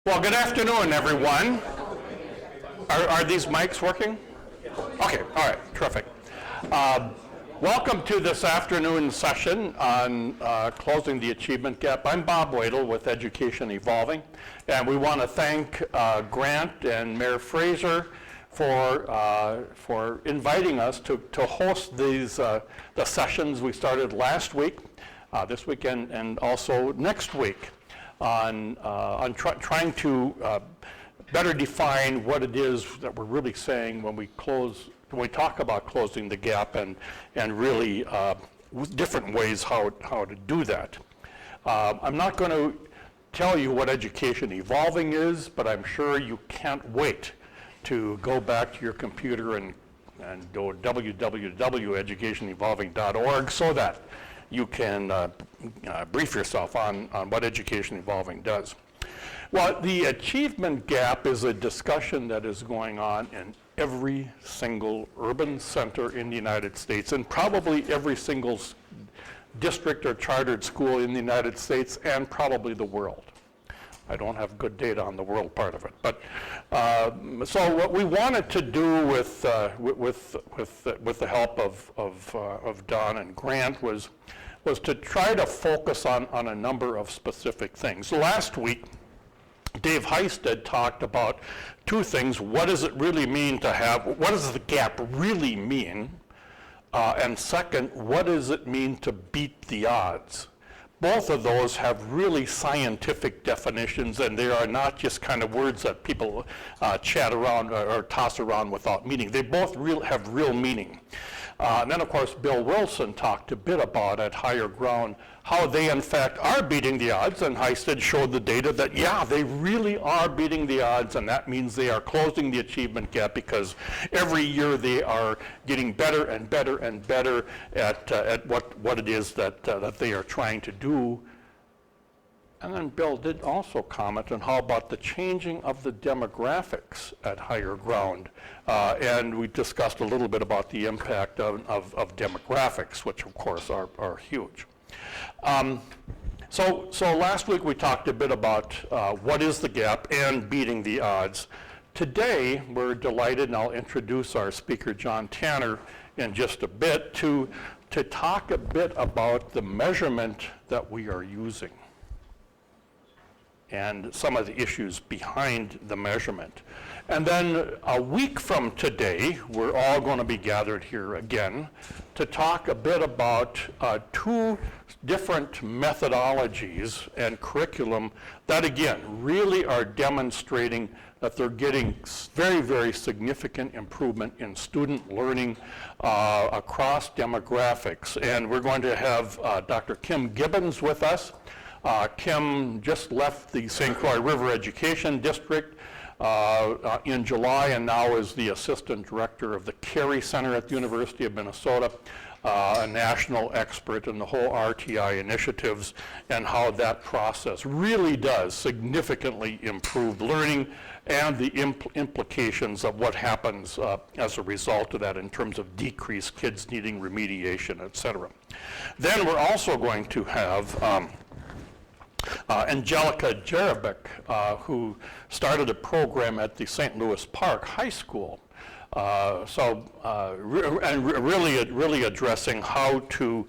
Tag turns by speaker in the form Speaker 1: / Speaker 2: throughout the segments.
Speaker 1: Well, good afternoon, everyone. Are these mics working? Okay, all right, terrific. Welcome to this afternoon session on closing the achievement gap. I'm Bob Wedl with Education Evolving, and we want to thank Grant and Mayor Fraser for inviting us to host these the sessions we started last week, this weekend, and also next week on trying to better define what it is that we're really saying when we talk about closing the gap, and really different ways how to do that. I'm not going to tell you what Education Evolving is, but I'm sure you can't wait to go back to your computer and go www.educationevolving.org so that you can brief yourself on what Education Evolving does. Well, the achievement gap is a discussion that is going on in every single urban center in the United States, and probably every single district or chartered school in the United States, and probably the world. I don't have good data on the world part of it, but so what we wanted to do with the help of Don and Grant was to try to focus on a number of specific things. Last week, Dave Heisted talked about two things. What does it really mean to have, what does the gap really mean? And second, what does it mean to beat the odds? Both of those have really scientific definitions, and they are not just kind of words that people chat around or toss around without meaning. They both have real meaning. And then, of course, Bill Wilson talked a bit about at Higher Ground how they, in fact, are beating the odds, and Heisted showed the data that, yeah, they really are beating the odds, and that means they are closing the achievement gap because every year they are getting better and better and better at what it is that they are trying to do. And then Bill did also comment on how about the changing of the demographics at Higher Ground. And we discussed a little bit about the impact of demographics, which of course are huge. So last week we talked a bit about what is the gap and beating the odds. Today we're delighted, and I'll introduce our speaker John Tanner in just a bit, to talk a bit about the measurement that we are using and some of the issues behind the measurement. And then a week from today, we're all going to be gathered here again to talk a bit about two different methodologies and curriculum that, again, really are demonstrating that they're getting very, very significant improvement in student learning across demographics. And we're going to have Dr. Kim Gibbons with us. Kim just left the St. Croix River Education District in July, and now is the Assistant Director of the Carey Center at the University of Minnesota, a national expert in the whole RTI initiatives and how that process really does significantly improve learning and the implications of what happens as a result of that in terms of decreased kids needing remediation, et cetera. Then we're also going to have Angelica Jerebic, who started a program at the St. Louis Park High School. Really addressing how to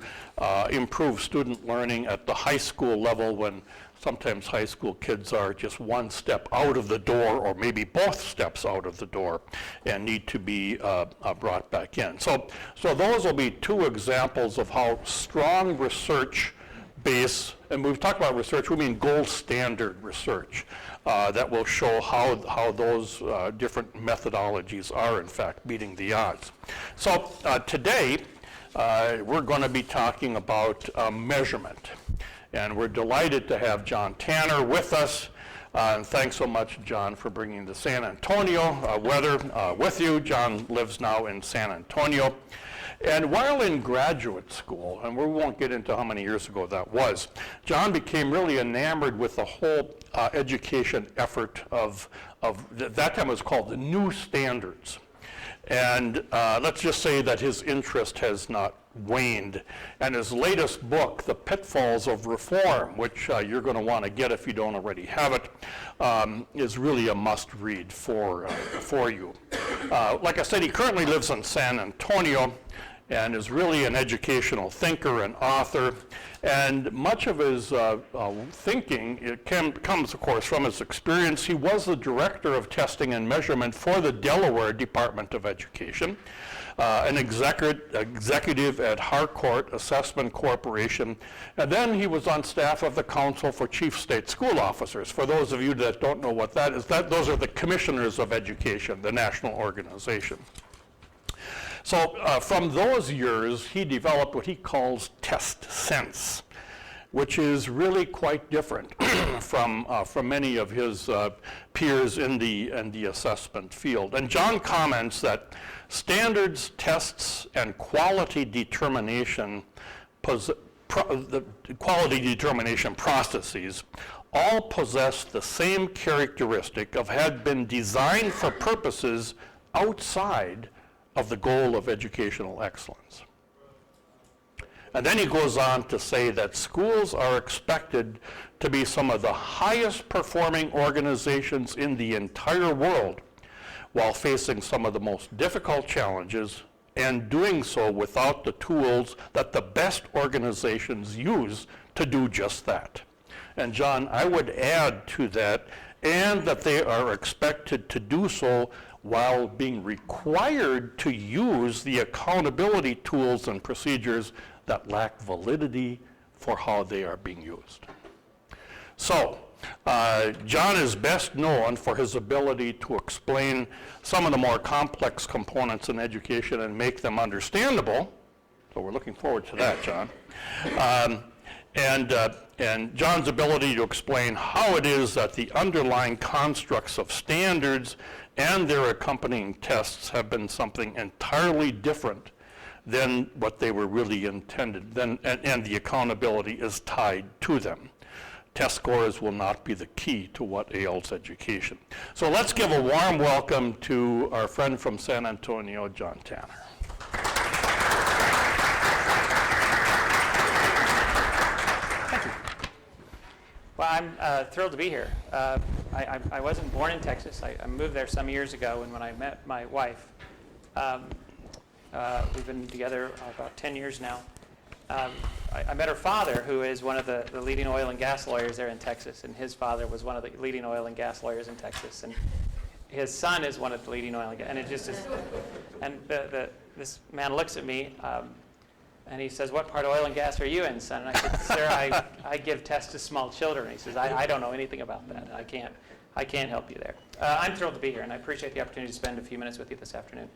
Speaker 1: improve student learning at the high school level, when sometimes high school kids are just one step out of the door, or maybe both steps out of the door, and need to be brought back in. So those will be two examples of how strong research base, and we've talked about research, we mean gold standard research, that will show how those different methodologies are in fact beating the odds. So today we're going to be talking about measurement, and we're delighted to have John Tanner with us. And thanks so much, John, for bringing the San Antonio weather with you. John lives now in San Antonio. And while in graduate school, and we won't get into how many years ago that was, John became really enamored with the whole education effort of that time it was called the New Standards. And let's just say that his interest has not waned. And his latest book, The Pitfalls of Reform, which you're going to want to get if you don't already have it, is really a must-read for you. Like I said, he currently lives in San Antonio and is really an educational thinker and author. And much of his thinking comes, of course, from his experience. He was the director of testing and measurement for the Delaware Department of Education, an executive at Harcourt Assessment Corporation, and then he was on staff of the Council for Chief State School Officers. For those of you that don't know what that is, those are the commissioners of education, the national organization. So from those years, he developed what he calls test sense, which is really quite different from many of his peers in the assessment field. And John comments that standards, tests, and quality determination processes all possess the same characteristic of had been designed for purposes outside of the goal of educational excellence. And then he goes on to say that schools are expected to be some of the highest performing organizations in the entire world while facing some of the most difficult challenges and doing so without the tools that the best organizations use to do just that. And John, I would add to that, and that they are expected to do so while being required to use the accountability tools and procedures that lack validity for how they are being used. So, John is best known for his ability to explain some of the more complex components in education and make them understandable. So we're looking forward to that, John. And John's ability to explain how it is that the underlying constructs of standards and their accompanying tests have been something entirely different than what they were really intended, and the accountability is tied to them. Test scores will not be the key to what ails education. So let's give a warm welcome to our friend from San Antonio, John Tanner.
Speaker 2: Well, I'm thrilled to be here. I wasn't born in Texas. I moved there some years ago, and when I met my wife, we've been together about 10 years now. I met her father, who is one of the leading oil and gas lawyers there in Texas, and his father was one of the leading oil and gas lawyers in Texas, and his son is one of the leading oil and gas, and it just is, and this man looks at me, and he says, "What part of oil and gas are you in, son?" And I said, "Sir, I give tests to small children." And he says, I don't know anything about that. I can't help you there. I'm thrilled to be here, and I appreciate the opportunity to spend a few minutes with you this afternoon.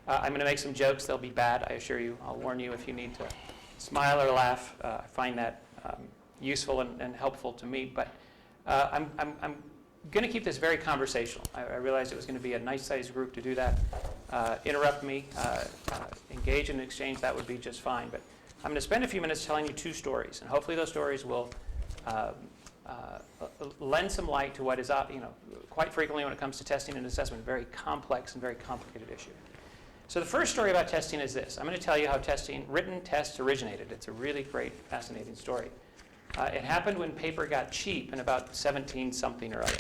Speaker 2: I'm going to make some jokes. They'll be bad, I assure you. I'll warn you if you need to smile or laugh. I find that useful and helpful to me. But I'm going to keep this very conversational. I realized it was going to be a nice-sized group to do that. Interrupt me, engage in an exchange, that would be just fine. But I'm going to spend a few minutes telling you two stories, and hopefully those stories will lend some light to what is, quite frequently when it comes to testing and assessment, a very complex and very complicated issue. So the first story about testing is this. I'm going to tell you how written tests originated. It's a really great, fascinating story. It happened when paper got cheap in about 17-something or other.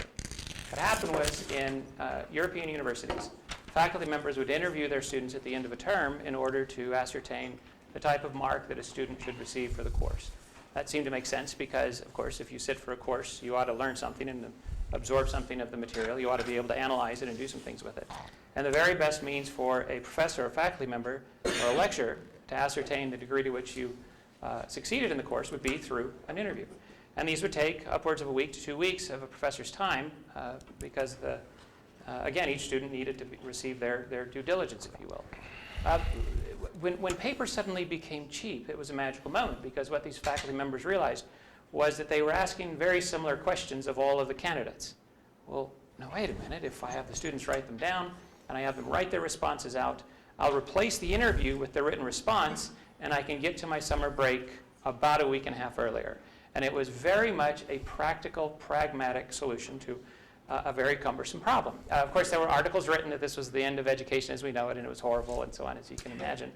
Speaker 2: What happened was in European universities, faculty members would interview their students at the end of a term in order to ascertain the type of mark that a student should receive for the course. That seemed to make sense because, of course, if you sit for a course, you ought to learn something and absorb something of the material. You ought to be able to analyze it and do some things with it. And the very best means for a professor or faculty member or a lecturer to ascertain the degree to which you succeeded in the course would be through an interview. And these would take upwards of a week to 2 weeks of a professor's time because, again, each student needed to receive their due diligence, if you will. When paper suddenly became cheap, it was a magical moment because what these faculty members realized was that they were asking very similar questions of all of the candidates. Well, now wait a minute, if I have the students write them down and I have them write their responses out, I'll replace the interview with the written response and I can get to my summer break about a week and a half earlier. And it was very much a practical, pragmatic solution to a very cumbersome problem. Of course, there were articles written that this was the end of education as we know it and it was horrible and so on, as you can imagine.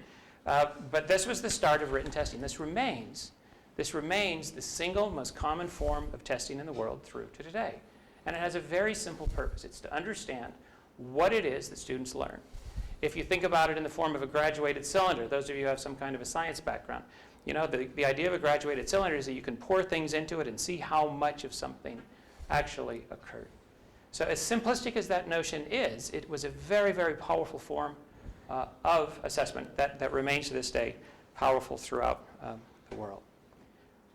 Speaker 2: But this was the start of written testing. This remains the single most common form of testing in the world through to today. And it has a very simple purpose. It's to understand what it is that students learn. If you think about it in the form of a graduated cylinder, those of you who have some kind of a science background, you know, the idea of a graduated cylinder is that you can pour things into it and see how much of something actually occurred. So as simplistic as that notion is, it was a very, very powerful form of assessment that remains to this day powerful throughout the world.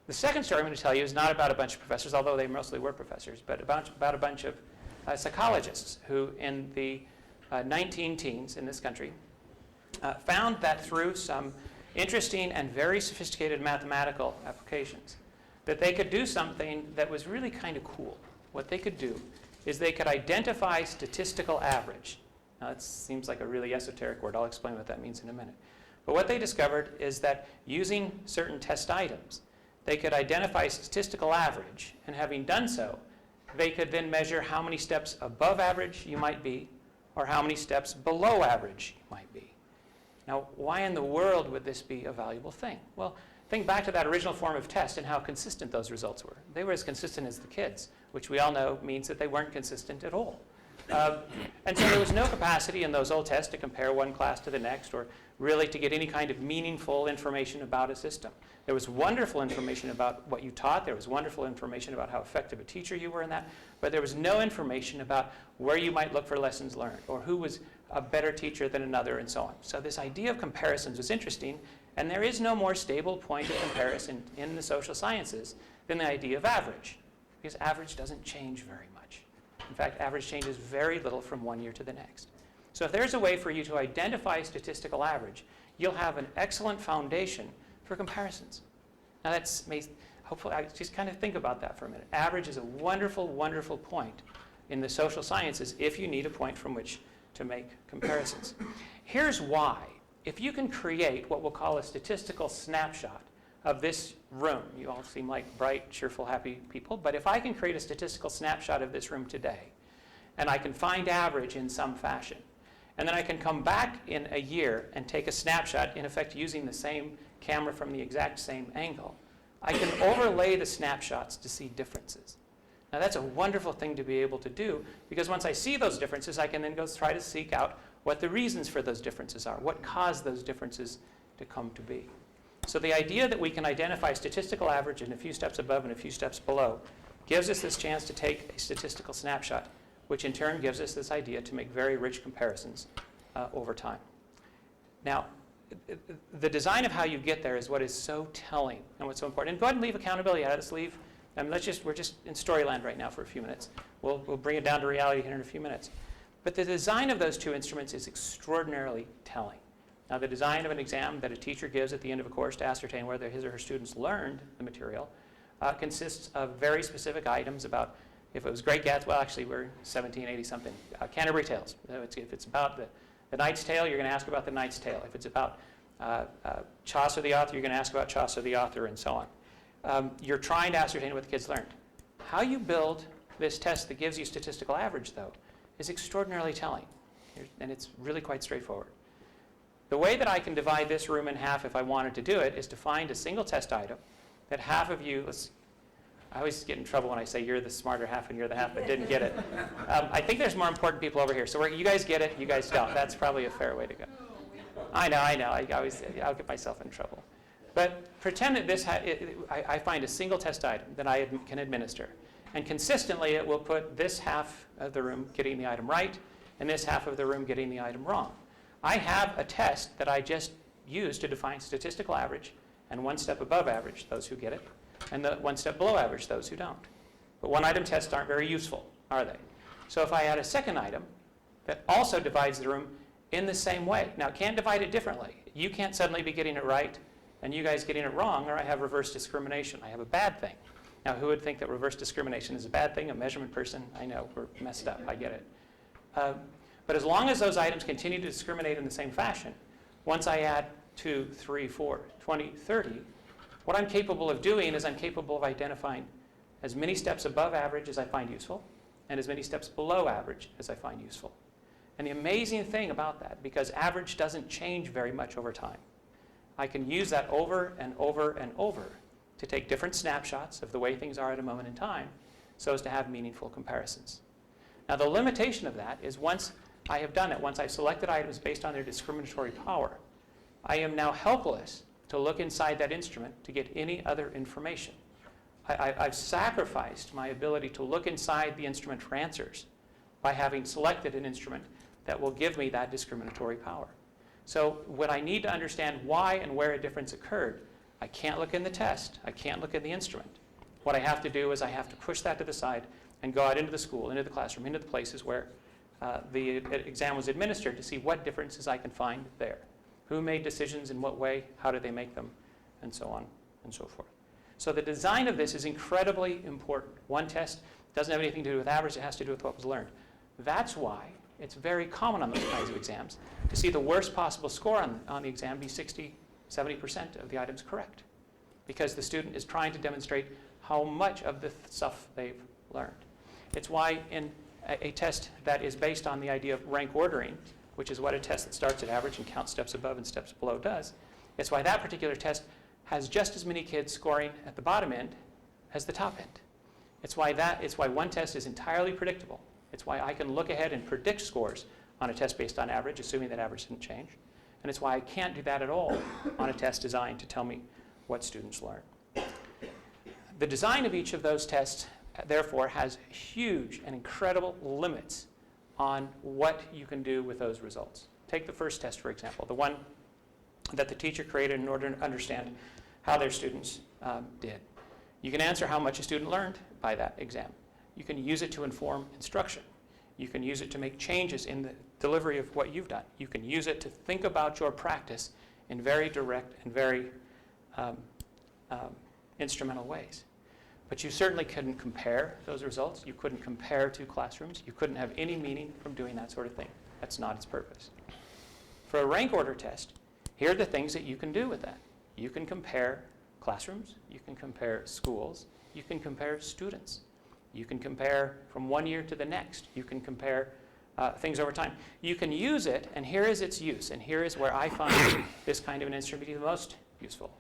Speaker 2: The second story I'm going to tell you is not about a bunch of professors, although they mostly were professors, but about a bunch of psychologists who in the 19-teens in this country found that through some interesting and very sophisticated mathematical applications that they could do something that was really kind of cool. What they could do is they could identify statistical average. Now, that seems like a really esoteric word. I'll explain what that means in a minute. But what they discovered is that using certain test items, they could identify statistical average, and having done so, they could then measure how many steps above average you might be, or how many steps below average you might be. Now, why in the world would this be a valuable thing? Well, think back to that original form of test and how consistent those results were. They were as consistent as the kids, which we all know means that they weren't consistent at all. And so there was no capacity in those old tests to compare one class to the next or really to get any kind of meaningful information about a system. There was wonderful information about what you taught. There was wonderful information about how effective a teacher you were in that. But there was no information about where you might look for lessons learned or who was a better teacher than another and so on. So this idea of comparisons was interesting. And there is no more stable point of comparison in the social sciences than the idea of average, because average doesn't change very much. In fact, average changes very little from one year to the next. So if there's a way for you to identify statistical average, you'll have an excellent foundation for comparisons. Now hopefully, I just kind of think about that for a minute. Average is a wonderful, wonderful point in the social sciences if you need a point from which to make comparisons. Here's why. If you can create what we'll call a statistical snapshot of this room, you all seem like bright, cheerful, happy people, but if I can create a statistical snapshot of this room today, and I can find average in some fashion, and then I can come back in a year and take a snapshot, in effect using the same camera from the exact same angle, I can overlay the snapshots to see differences. Now that's a wonderful thing to be able to do, because once I see those differences, I can then go try to seek out what the reasons for those differences are, what caused those differences to come to be. So the idea that we can identify statistical average in a few steps above and a few steps below gives us this chance to take a statistical snapshot, which in turn gives us this idea to make very rich comparisons over time. Now, the design of how you get there is what is so telling and what's so important. And go ahead and leave accountability out. Let's leave. We're just in storyland right now for a few minutes. We'll bring it down to reality here in a few minutes. But the design of those two instruments is extraordinarily telling. Now, the design of an exam that a teacher gives at the end of a course to ascertain whether his or her students learned the material consists of very specific items about, if it was Great Gatsby, well, actually, we're 1780-something, Canterbury Tales. If it's about the Knight's Tale, you're going to ask about the Knight's Tale. If it's about Chaucer the author, you're going to ask about Chaucer the author, and so on. You're trying to ascertain what the kids learned. How you build this test that gives you statistical average, though, is extraordinarily telling, and it's really quite straightforward. The way that I can divide this room in half if I wanted to do it is to find a single test item that half of you, I always get in trouble when I say you're the smarter half and you're the half that didn't get it. I think there's more important people over here. So you guys get it, you guys don't. That's probably a fair way to go. I know. I'll get myself in trouble. But pretend that I find a single test item that I can administer. And consistently, it will put this half of the room getting the item right and this half of the room getting the item wrong. I have a test that I just use to define statistical average and one step above average, those who get it, and the one step below average, those who don't. But one-item tests aren't very useful, are they? So if I add a second item that also divides the room in the same way. Now, it can't divide it differently. You can't suddenly be getting it right and you guys getting it wrong, or I have reverse discrimination. I have a bad thing. Now, who would think that reverse discrimination is a bad thing? A measurement person? I know, we're messed up. I get it. But as long as those items continue to discriminate in the same fashion, once I add 2, 3, 4, 20, 30, what I'm capable of doing is I'm capable of identifying as many steps above average as I find useful and as many steps below average as I find useful. And the amazing thing about that, because average doesn't change very much over time, I can use that over and over and over to take different snapshots of the way things are at a moment in time so as to have meaningful comparisons. Now, the limitation of that is once I have done it, once I've selected items based on their discriminatory power, I am now helpless to look inside that instrument to get any other information. I've sacrificed my ability to look inside the instrument for answers by having selected an instrument that will give me that discriminatory power. So when I need to understand why and where a difference occurred, I can't look in the test. I can't look in the instrument. What I have to do is I have to push that to the side and go out into the school, into the classroom, into the places where the exam was administered to see what differences I can find there. Who made decisions in what way? How did they make them? And so on and so forth. So the design of this is incredibly important. One test doesn't have anything to do with average. It has to do with what was learned. That's why it's very common on those kinds of exams to see the worst possible score on the exam be 60, 70% of the items correct, because the student is trying to demonstrate how much of the stuff they've learned. It's why in a test that is based on the idea of rank ordering, which is what a test that starts at average and counts steps above and steps below does, it's why that particular test has just as many kids scoring at the bottom end as the top end. It's why one test is entirely predictable. It's why I can look ahead and predict scores on a test based on average, assuming that average didn't change. And it's why I can't do that at all on a test designed to tell me what students learn. The design of each of those tests, therefore, has huge and incredible limits on what you can do with those results. Take the first test, for example, the one that the teacher created in order to understand how their students did. You can answer how much a student learned by that exam. You can use it to inform instruction. You can use it to make changes in the delivery of what you've done. You can use it to think about your practice in very direct and very instrumental ways. But you certainly couldn't compare those results. You couldn't compare two classrooms. You couldn't have any meaning from doing that sort of thing. That's not its purpose. For a rank order test, here are the things that you can do with that. You can compare classrooms. You can compare schools. You can compare students. You can compare from one year to the next. You can compare things over time. You can use it, and here is its use, and here is where I find this kind of an instrument to be the most useful.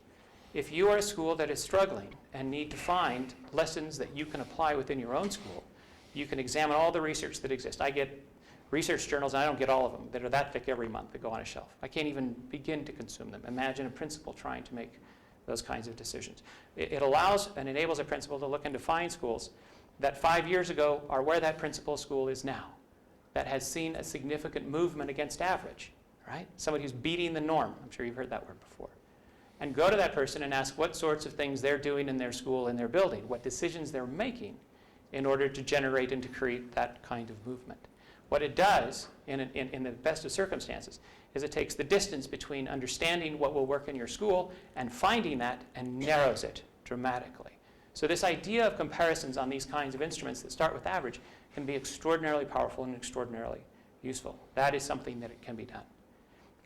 Speaker 2: If you are a school that is struggling and need to find lessons that you can apply within your own school, you can examine all the research that exists. I get research journals, and I don't get all of them, that are that thick every month that go on a shelf. I can't even begin to consume them. Imagine a principal trying to make those kinds of decisions. It allows and enables a principal to look and to find schools that 5 years ago are where that principal school is now, that has seen a significant movement against average, right? Somebody who's beating the norm. I'm sure you've heard that word before. And go to that person and ask what sorts of things they're doing in their school, in their building, what decisions they're making in order to generate and to create that kind of movement. What it does, in the best of circumstances, is it takes the distance between understanding what will work in your school and finding that and narrows it dramatically. So this idea of comparisons on these kinds of instruments that start with average can be extraordinarily powerful and extraordinarily useful. That is something that it can be done.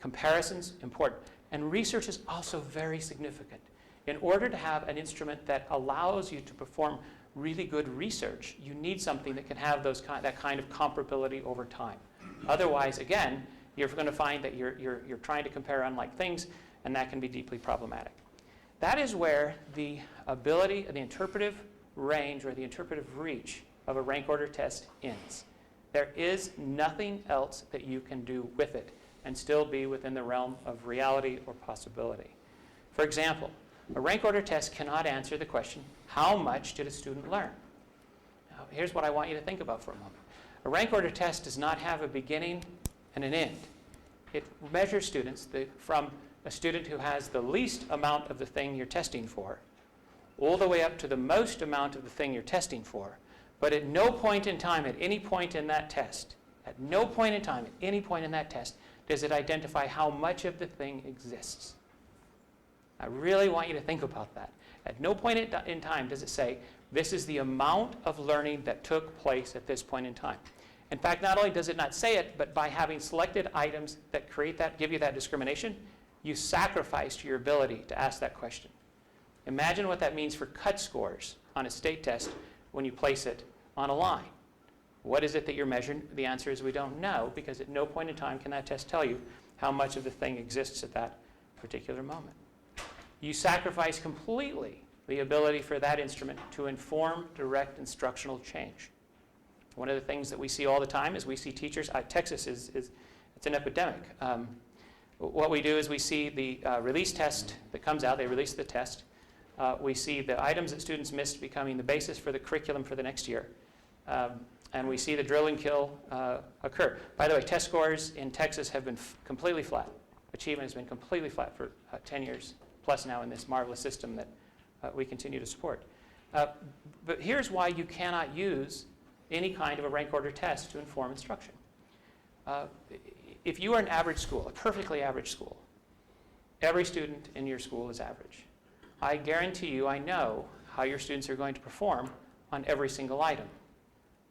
Speaker 2: Comparisons, important. And research is also very significant. In order to have an instrument that allows you to perform really good research, you need something that can have that kind of comparability over time. Otherwise, again, you're going to find that you're trying to compare unlike things, and that can be deeply problematic. That is where the ability, the interpretive range, or the interpretive reach of a rank order test ends. There is nothing else that you can do with it and still be within the realm of reality or possibility. For example, a rank order test cannot answer the question, how much did a student learn? Now, here's what I want you to think about for a moment. A rank order test does not have a beginning and an end. It measures students from a student who has the least amount of the thing you're testing for, all the way up to the most amount of the thing you're testing for, but at no point in time, at any point in that test, at no point in time, at any point in that test, does it identify how much of the thing exists. I really want you to think about that. At no point in time does it say, this is the amount of learning that took place at this point in time. In fact, not only does it not say it, but by having selected items that give you that discrimination, you sacrificed your ability to ask that question. Imagine what that means for cut scores on a state test when you place it on a line. What is it that you're measuring? The answer is we don't know, because at no point in time can that test tell you how much of the thing exists at that particular moment. You sacrifice completely the ability for that instrument to inform direct instructional change. One of the things that we see all the time is we see teachers, Texas it's an epidemic. What we do is we see the release test that comes out, they release the test. We see the items that students missed becoming the basis for the curriculum for the next year. And we see the drill and kill occur. By the way, test scores in Texas have been completely flat. Achievement has been completely flat for 10 years plus now in this marvelous system that we continue to support. But here's why you cannot use any kind of a rank order test to inform instruction. If you are an average school, a perfectly average school, every student in your school is average. I guarantee you, I know how your students are going to perform on every single item.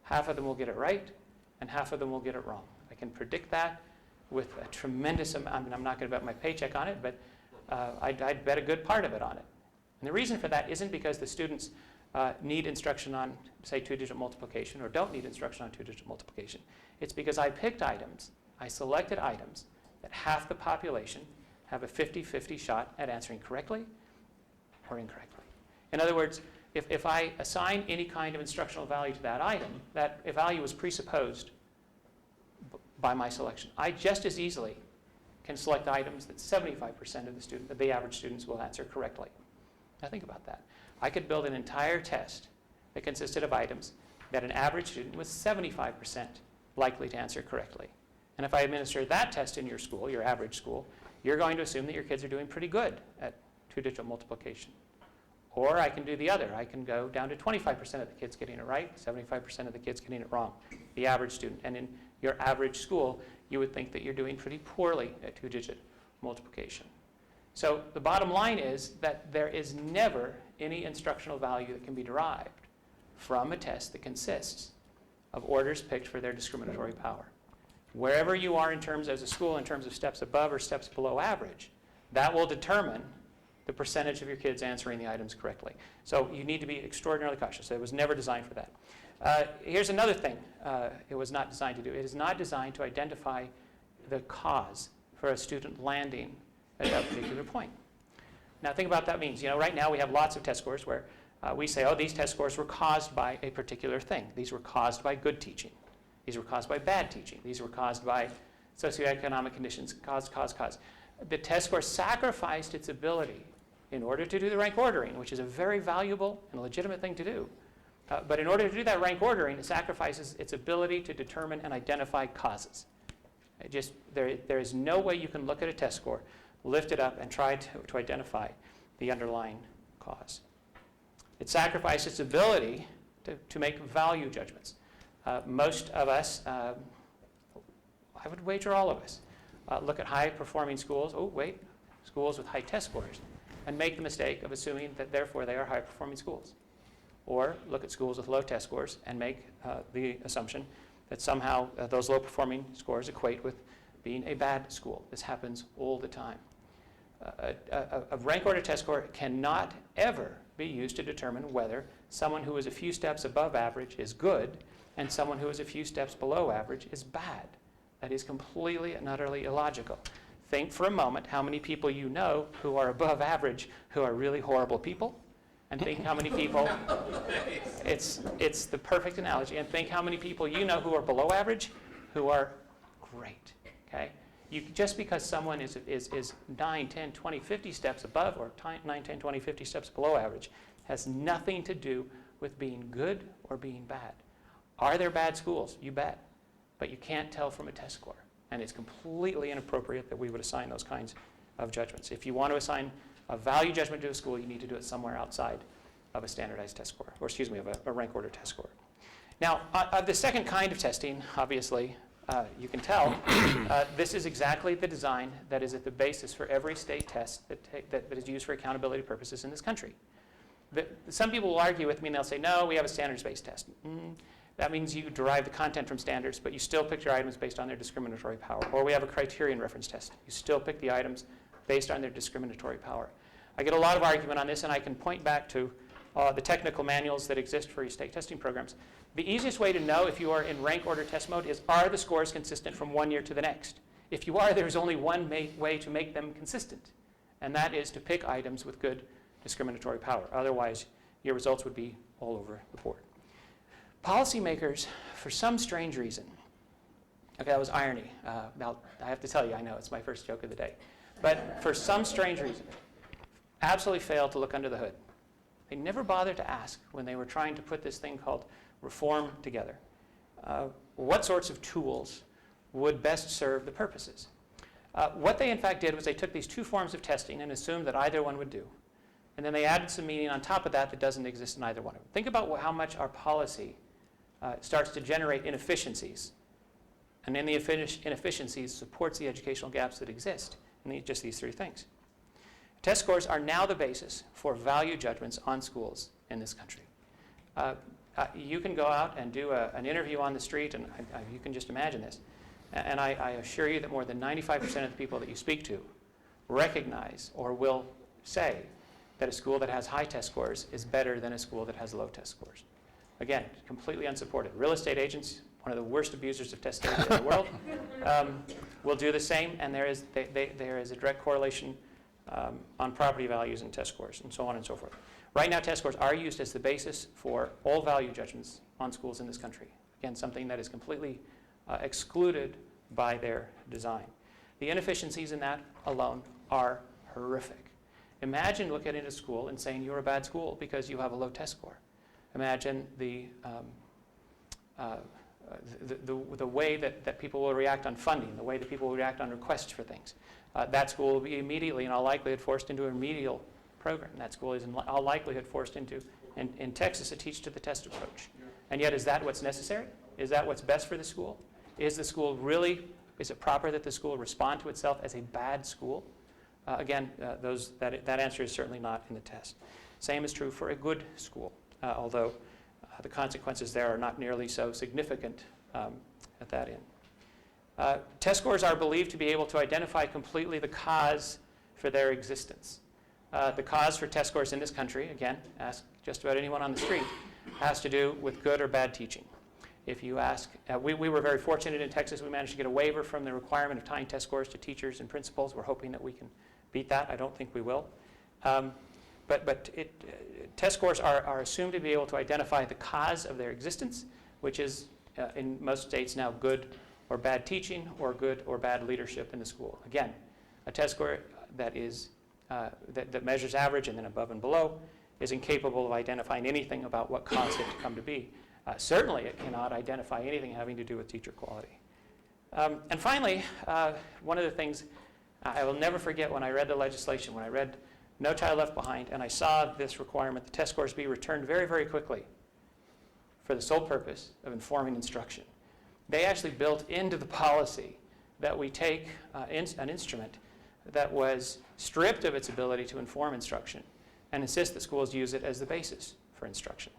Speaker 2: Half of them will get it right, and half of them will get it wrong. I can predict that with a tremendous amount. I mean, I'm not going to bet my paycheck on it, but I'd bet a good part of it on it. And the reason for that isn't because the students need instruction on, say, two-digit multiplication or don't need instruction on two-digit multiplication. It's because I picked items, I selected items that half the population have a 50-50 shot at answering correctly or incorrectly. In other words, if I assign any kind of instructional value to that item, that value was presupposed by my selection. I just as easily can select items that 75% of the average students will answer correctly. Now think about that. I could build an entire test that consisted of items that an average student was 75% likely to answer correctly. And if I administer that test in your school, your average school, you're going to assume that your kids are doing pretty good at two-digit multiplication. Or I can do the other. I can go down to 25% of the kids getting it right, 75% of the kids getting it wrong, the average student. And in your average school, you would think that you're doing pretty poorly at two-digit multiplication. So the bottom line is that there is never any instructional value that can be derived from a test that consists of orders picked for their discriminatory power. Wherever you are in terms as a school, in terms of steps above or steps below average, that will determine the percentage of your kids answering the items correctly. So you need to be extraordinarily cautious. It was never designed for that. Here's another thing it was not designed to do. It is not designed to identify the cause for a student landing at that particular point. Now think about what that means. You know, right now we have lots of test scores where we say, oh, these test scores were caused by a particular thing. These were caused by good teaching. These were caused by bad teaching. These were caused by socioeconomic conditions. Cause. The test score sacrificed its ability in order to do the rank ordering, which is a very valuable and legitimate thing to do. But in order to do that rank ordering, it sacrifices its ability to determine and identify causes. There is no way you can look at a test score, lift it up, and try to identify the underlying cause. It sacrifices its ability to make value judgments. Most of us, I would wager all of us, look at high-performing schools, schools with high test scores, and make the mistake of assuming that therefore they are high-performing schools. Or look at schools with low test scores and make the assumption that somehow those low-performing scores equate with being a bad school. This happens all the time. A rank order test score cannot ever be used to determine whether someone who is a few steps above average is good and someone who is a few steps below average is bad. That is completely and utterly illogical. Think for a moment how many people you know who are above average who are really horrible people, and think how many people, it's the perfect analogy, and think how many people you know who are below average who are great, okay? Just because someone is 9, 10, 20, 50 steps above or 9, 10, 20, 50 steps below average has nothing to do with being good or being bad. Are there bad schools? You bet. But you can't tell from a test score. And it's completely inappropriate that we would assign those kinds of judgments. If you want to assign a value judgment to a school, you need to do it somewhere outside of a standardized test score, or excuse me, of a rank order test score. Now, of the second kind of testing, obviously, you can tell, this is exactly the design that is at the basis for every state test that is used for accountability purposes in this country. Some people will argue with me and they'll say, no, we have a standards-based test. That means you derive the content from standards, but you still pick your items based on their discriminatory power. Or we have a criterion reference test. You still pick the items based on their discriminatory power. I get a lot of argument on this, and I can point back to the technical manuals that exist for your state testing programs. The easiest way to know if you are in rank order test mode is, are the scores consistent from one year to the next? If you are, there's only one way to make them consistent, and that is to pick items with good discriminatory power. Otherwise, your results would be all over the board. Policymakers, for some strange reason, okay, that was irony. Now, I have to tell you, I know, it's my first joke of the day. But for some strange reason, absolutely failed to look under the hood. They never bothered to ask when they were trying to put this thing called reform together, what sorts of tools would best serve the purposes. What they in fact did was they took these two forms of testing and assumed that either one would do. And then they added some meaning on top of that that doesn't exist in either one of them. Think about how much our policy starts to generate inefficiencies. And then the inefficiencies supports the educational gaps that exist in just these three things. Test scores are now the basis for value judgments on schools in this country. You can go out and do an interview on the street, and you can just imagine this. And I assure you that more than 95% of the people that you speak to recognize or will say that a school that has high test scores is better than a school that has low test scores. Again, completely unsupported. Real estate agents, one of the worst abusers of test data in the world, will do the same, and there is a direct correlation on property values and test scores, and so on and so forth. Right now, test scores are used as the basis for all value judgments on schools in this country. Again, something that is completely excluded by their design. The inefficiencies in that alone are horrific. Imagine looking at a school and saying you're a bad school because you have a low test score. Imagine the way that people will react on funding, the way that people will react on requests for things. That school will be immediately, in all likelihood, forced into a remedial program. That school is in all likelihood forced into, in Texas, a teach to the test approach. And yet, is that what's necessary? Is that what's best for the school? Is it proper that the school respond to itself as a bad school? Again, that answer is certainly not in the test. Same is true for a good school, although the consequences there are not nearly so significant at that end. Test scores are believed to be able to identify completely the cause for their existence. The cause for test scores in this country, again, ask just about anyone on the street, has to do with good or bad teaching. If you ask, we were very fortunate in Texas. We managed to get a waiver from the requirement of tying test scores to teachers and principals. We're hoping that we can beat that. I don't think we will. Test scores are assumed to be able to identify the cause of their existence, which is, in most states now, good or bad teaching or good or bad leadership in the school. Again, a test score that measures average and then above and below is incapable of identifying anything about what caused it to come to be. Certainly, it cannot identify anything having to do with teacher quality. And finally, one of the things I will never forget when I read the legislation, when I read No Child Left Behind, and I saw this requirement that test scores be returned very, very quickly for the sole purpose of informing instruction. They actually built into the policy that we take an instrument that was stripped of its ability to inform instruction and insist that schools use it as the basis for instruction.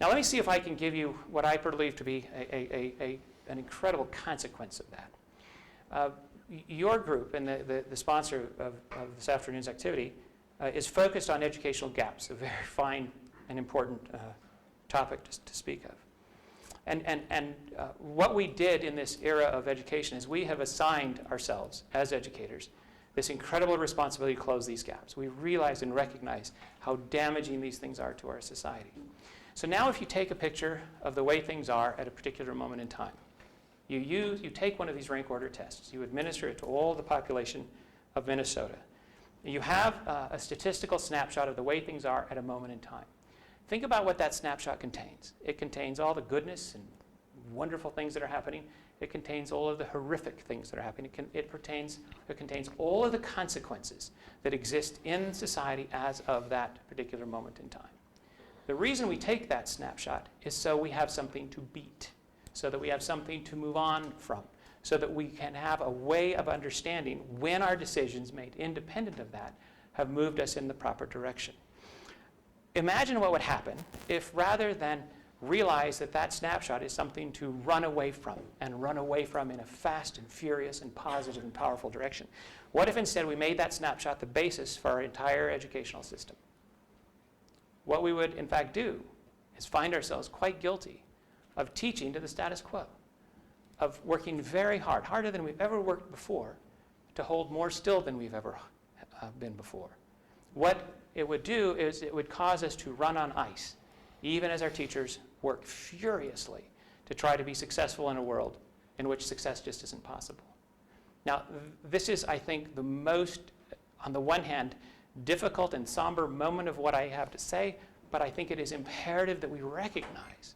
Speaker 2: Now let me see if I can give you what I believe to be an incredible consequence of that. Your group and the sponsor of this afternoon's activity is focused on educational gaps, a very fine and important topic to speak of. And what we did in this era of education is we have assigned ourselves as educators this incredible responsibility to close these gaps. We realize and recognize how damaging these things are to our society. So now if you take a picture of the way things are at a particular moment in time, you take one of these rank order tests, you administer it to all the population of Minnesota. You have a statistical snapshot of the way things are at a moment in time. Think about what that snapshot contains. It contains all the goodness and wonderful things that are happening. It contains all of the horrific things that are happening. It contains all of the consequences that exist in society as of that particular moment in time. The reason we take that snapshot is so we have something to beat, so that we have something to move on from, so that we can have a way of understanding when our decisions made independent of that have moved us in the proper direction. Imagine what would happen if rather than realize that that snapshot is something to run away from, and run away from in a fast and furious and positive and powerful direction. What if instead we made that snapshot the basis for our entire educational system? What we would in fact do is find ourselves quite guilty of teaching to the status quo, of working very hard, harder than we've ever worked before, to hold more still than we've ever been before. What it would do is it would cause us to run on ice, even as our teachers work furiously to try to be successful in a world in which success just isn't possible. Now, this is, I think, the most, on the one hand, difficult and somber moment of what I have to say, but I think it is imperative that we recognize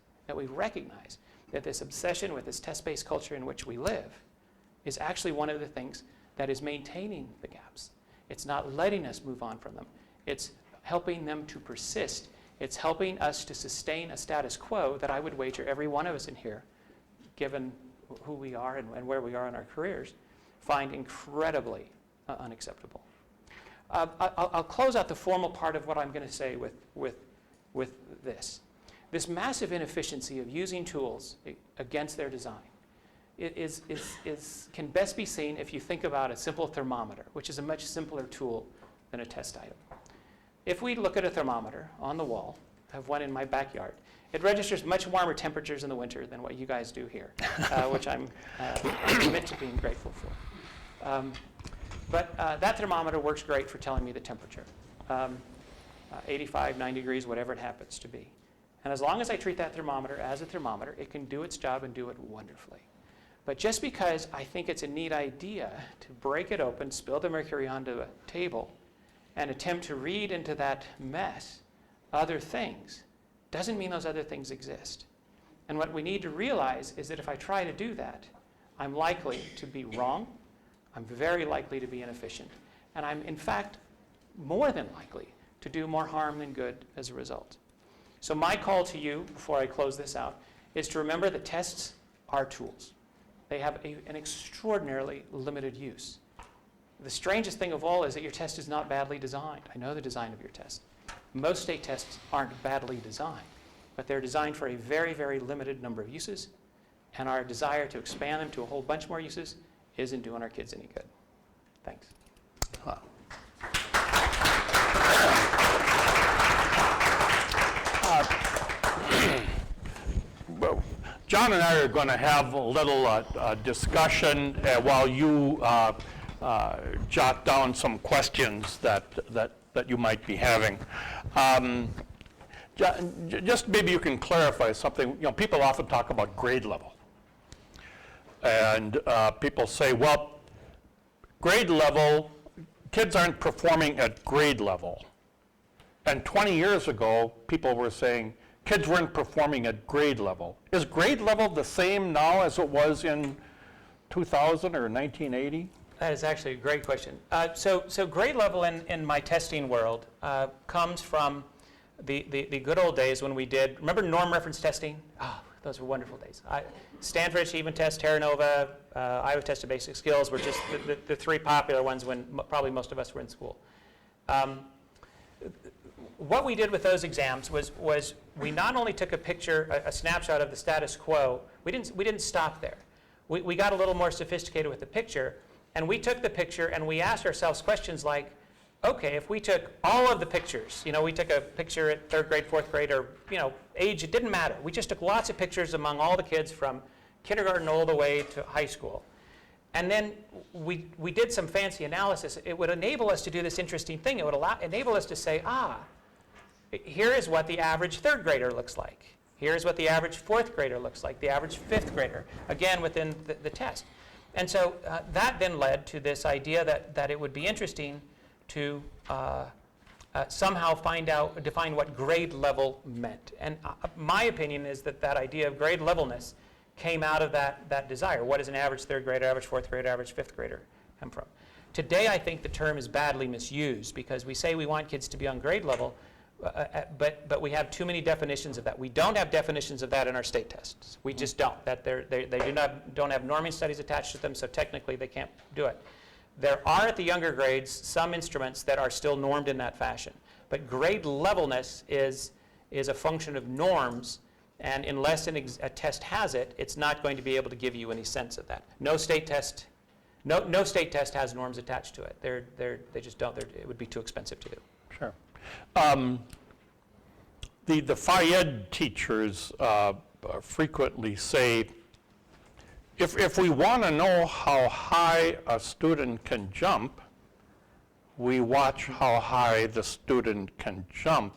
Speaker 2: that this obsession with this test-based culture in which we live is actually one of the things that is maintaining the gaps. It's not letting us move on from them. It's helping them to persist. It's helping us to sustain a status quo that I would wager every one of us in here, given who we are and where we are in our careers, find incredibly unacceptable. I'll close out the formal part of what I'm going to say with this. This massive inefficiency of using tools against their design can best be seen if you think about a simple thermometer, which is a much simpler tool than a test item. If we look at a thermometer on the wall, I have one in my backyard, it registers much warmer temperatures in the winter than what you guys do here, which I'm meant to being grateful for. But that thermometer works great for telling me the temperature, 85, 90 degrees, whatever it happens to be. And as long as I treat that thermometer as a thermometer, it can do its job and do it wonderfully. But just because I think it's a neat idea to break it open, spill the mercury onto a table, and attempt to read into that mess other things, doesn't mean those other things exist. And what we need to realize is that if I try to do that, I'm likely to be wrong, I'm very likely to be inefficient, and I'm, in fact, more than likely to do more harm than good as a result. So my call to you, before I close this out, is to remember that tests are tools. They have an extraordinarily limited use. The strangest thing of all is that your test is not badly designed. I know the design of your test. Most state tests aren't badly designed, but they're designed for a very, very limited number of uses, and our desire to expand them to a whole bunch more uses isn't doing our kids any good. Thanks.
Speaker 1: Wow. Well, John and I are going to have a little discussion while you jot down some questions that you might be having. Just maybe you can clarify something. You know, people often talk about grade level. And people say, well, grade level, kids aren't performing at grade level. And 20 years ago, people were saying kids weren't performing at grade level. Is grade level the same now as it was in 2000 or 1980?
Speaker 2: That is actually a great question. So grade level in my testing world comes from the good old days when we did, remember norm reference testing? Oh, those were wonderful days. Stanford Achievement Test, Terra Nova, Iowa Test of Basic Skills were just the three popular ones when probably most of us were in school. What we did with those exams was we not only took a picture, a snapshot of the status quo, we didn't stop there. We got a little more sophisticated with the picture, and we took the picture and we asked ourselves questions like, okay, if we took all of the pictures, you know, we took a picture at third grade, fourth grade, or, you know, age, it didn't matter. We just took lots of pictures among all the kids from kindergarten all the way to high school. And then we did some fancy analysis. It would enable us to do this interesting thing. It would enable us to say, here is what the average third grader looks like. Here's what the average fourth grader looks like, the average fifth grader, again, within the test. And so that then led to this idea that it would be interesting to somehow define what grade level meant. And my opinion is that idea of grade levelness came out of that desire. What does an average third grader, average fourth grader, average fifth grader come from? Today, I think the term is badly misused because we say we want kids to be on grade level, but we have too many definitions of that. We don't have definitions of that in our state tests. We just don't. That they don't have norming studies attached to them, so technically they can't do it. There are at the younger grades some instruments that are still normed in that fashion, but grade levelness is a function of norms, and unless a test has it, it's not going to be able to give you any sense of that. No state test has norms attached to it. They just don't. It would be too expensive to do.
Speaker 1: Sure. The Phi-Ed teachers frequently say, if we want to know how high a student can jump, we watch how high the student can jump.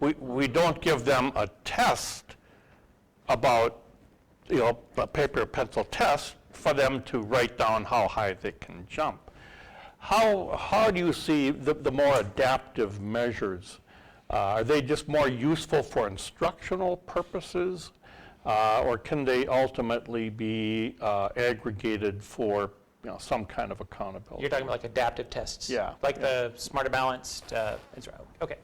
Speaker 1: We don't give them a test about, a paper pencil test for them to write down how high they can jump. How do you see the more adaptive measures? Are they just more useful for instructional purposes, or can they ultimately be aggregated for some kind of accountability?
Speaker 2: You're talking about like adaptive tests?
Speaker 1: Yeah.
Speaker 2: Like the Smarter Balanced, okay.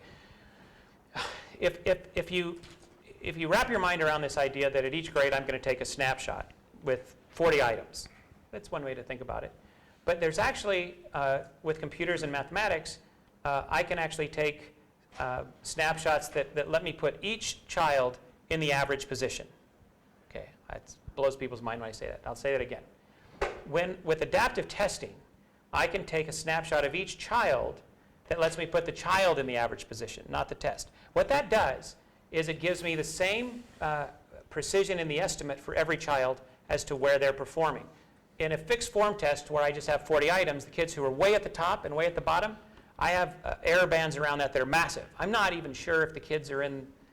Speaker 2: If you wrap your mind around this idea that at each grade I'm going to take a snapshot with 40 items, that's one way to think about it. But there's actually, with computers and mathematics, I can actually take snapshots that let me put each child in the average position. Okay, that blows people's mind when I say that. I'll say that again. With adaptive testing, I can take a snapshot of each child that lets me put the child in the average position, not the test. What that does is it gives me the same precision in the estimate for every child as to where they're performing. In a fixed form test where I just have 40 items, the kids who are way at the top and way at the bottom, I have error bands around that are massive. I'm not even sure if the kids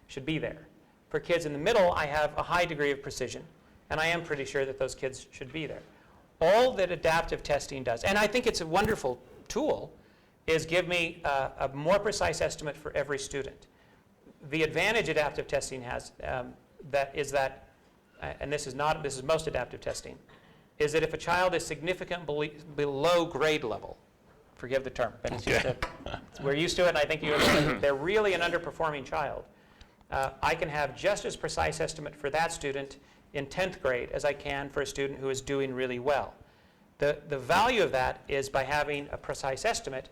Speaker 2: should be there. For kids in the middle, I have a high degree of precision, and I am pretty sure that those kids should be there. All that adaptive testing does, and I think it's a wonderful tool, is give me a more precise estimate for every student. The advantage adaptive testing has, and this is most adaptive testing, is that if a child is significantly below grade level, forgive the term, but it's just we're used to it, and I think they're really an underperforming child, I can have just as precise estimate for that student in 10th grade as I can for a student who is doing really well. The value of that is by having a precise estimate,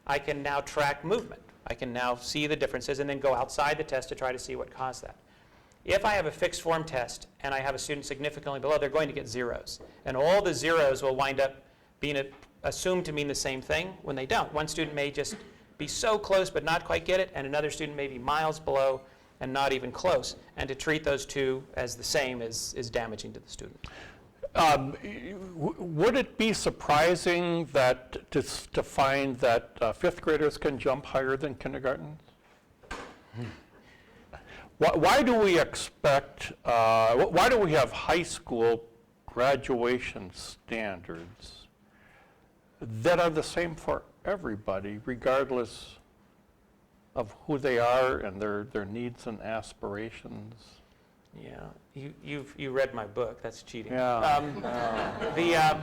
Speaker 2: I can now track movement. I can now see the differences and then go outside the test to try to see what caused that. If I have a fixed form test and I have a student significantly below, they're going to get zeros. And all the zeros will wind up being assumed to mean the same thing when they don't. One student may just be so close but not quite get it, and another student may be miles below and not even close. And to treat those two as the same is damaging to the student.
Speaker 1: Would it be surprising that to find that fifth graders can jump higher than kindergartens? Why do we expect, why do we have high school graduation standards that are the same for everybody, regardless of who they are and their needs and aspirations?
Speaker 2: Yeah, you read my book. That's cheating.
Speaker 1: Yeah.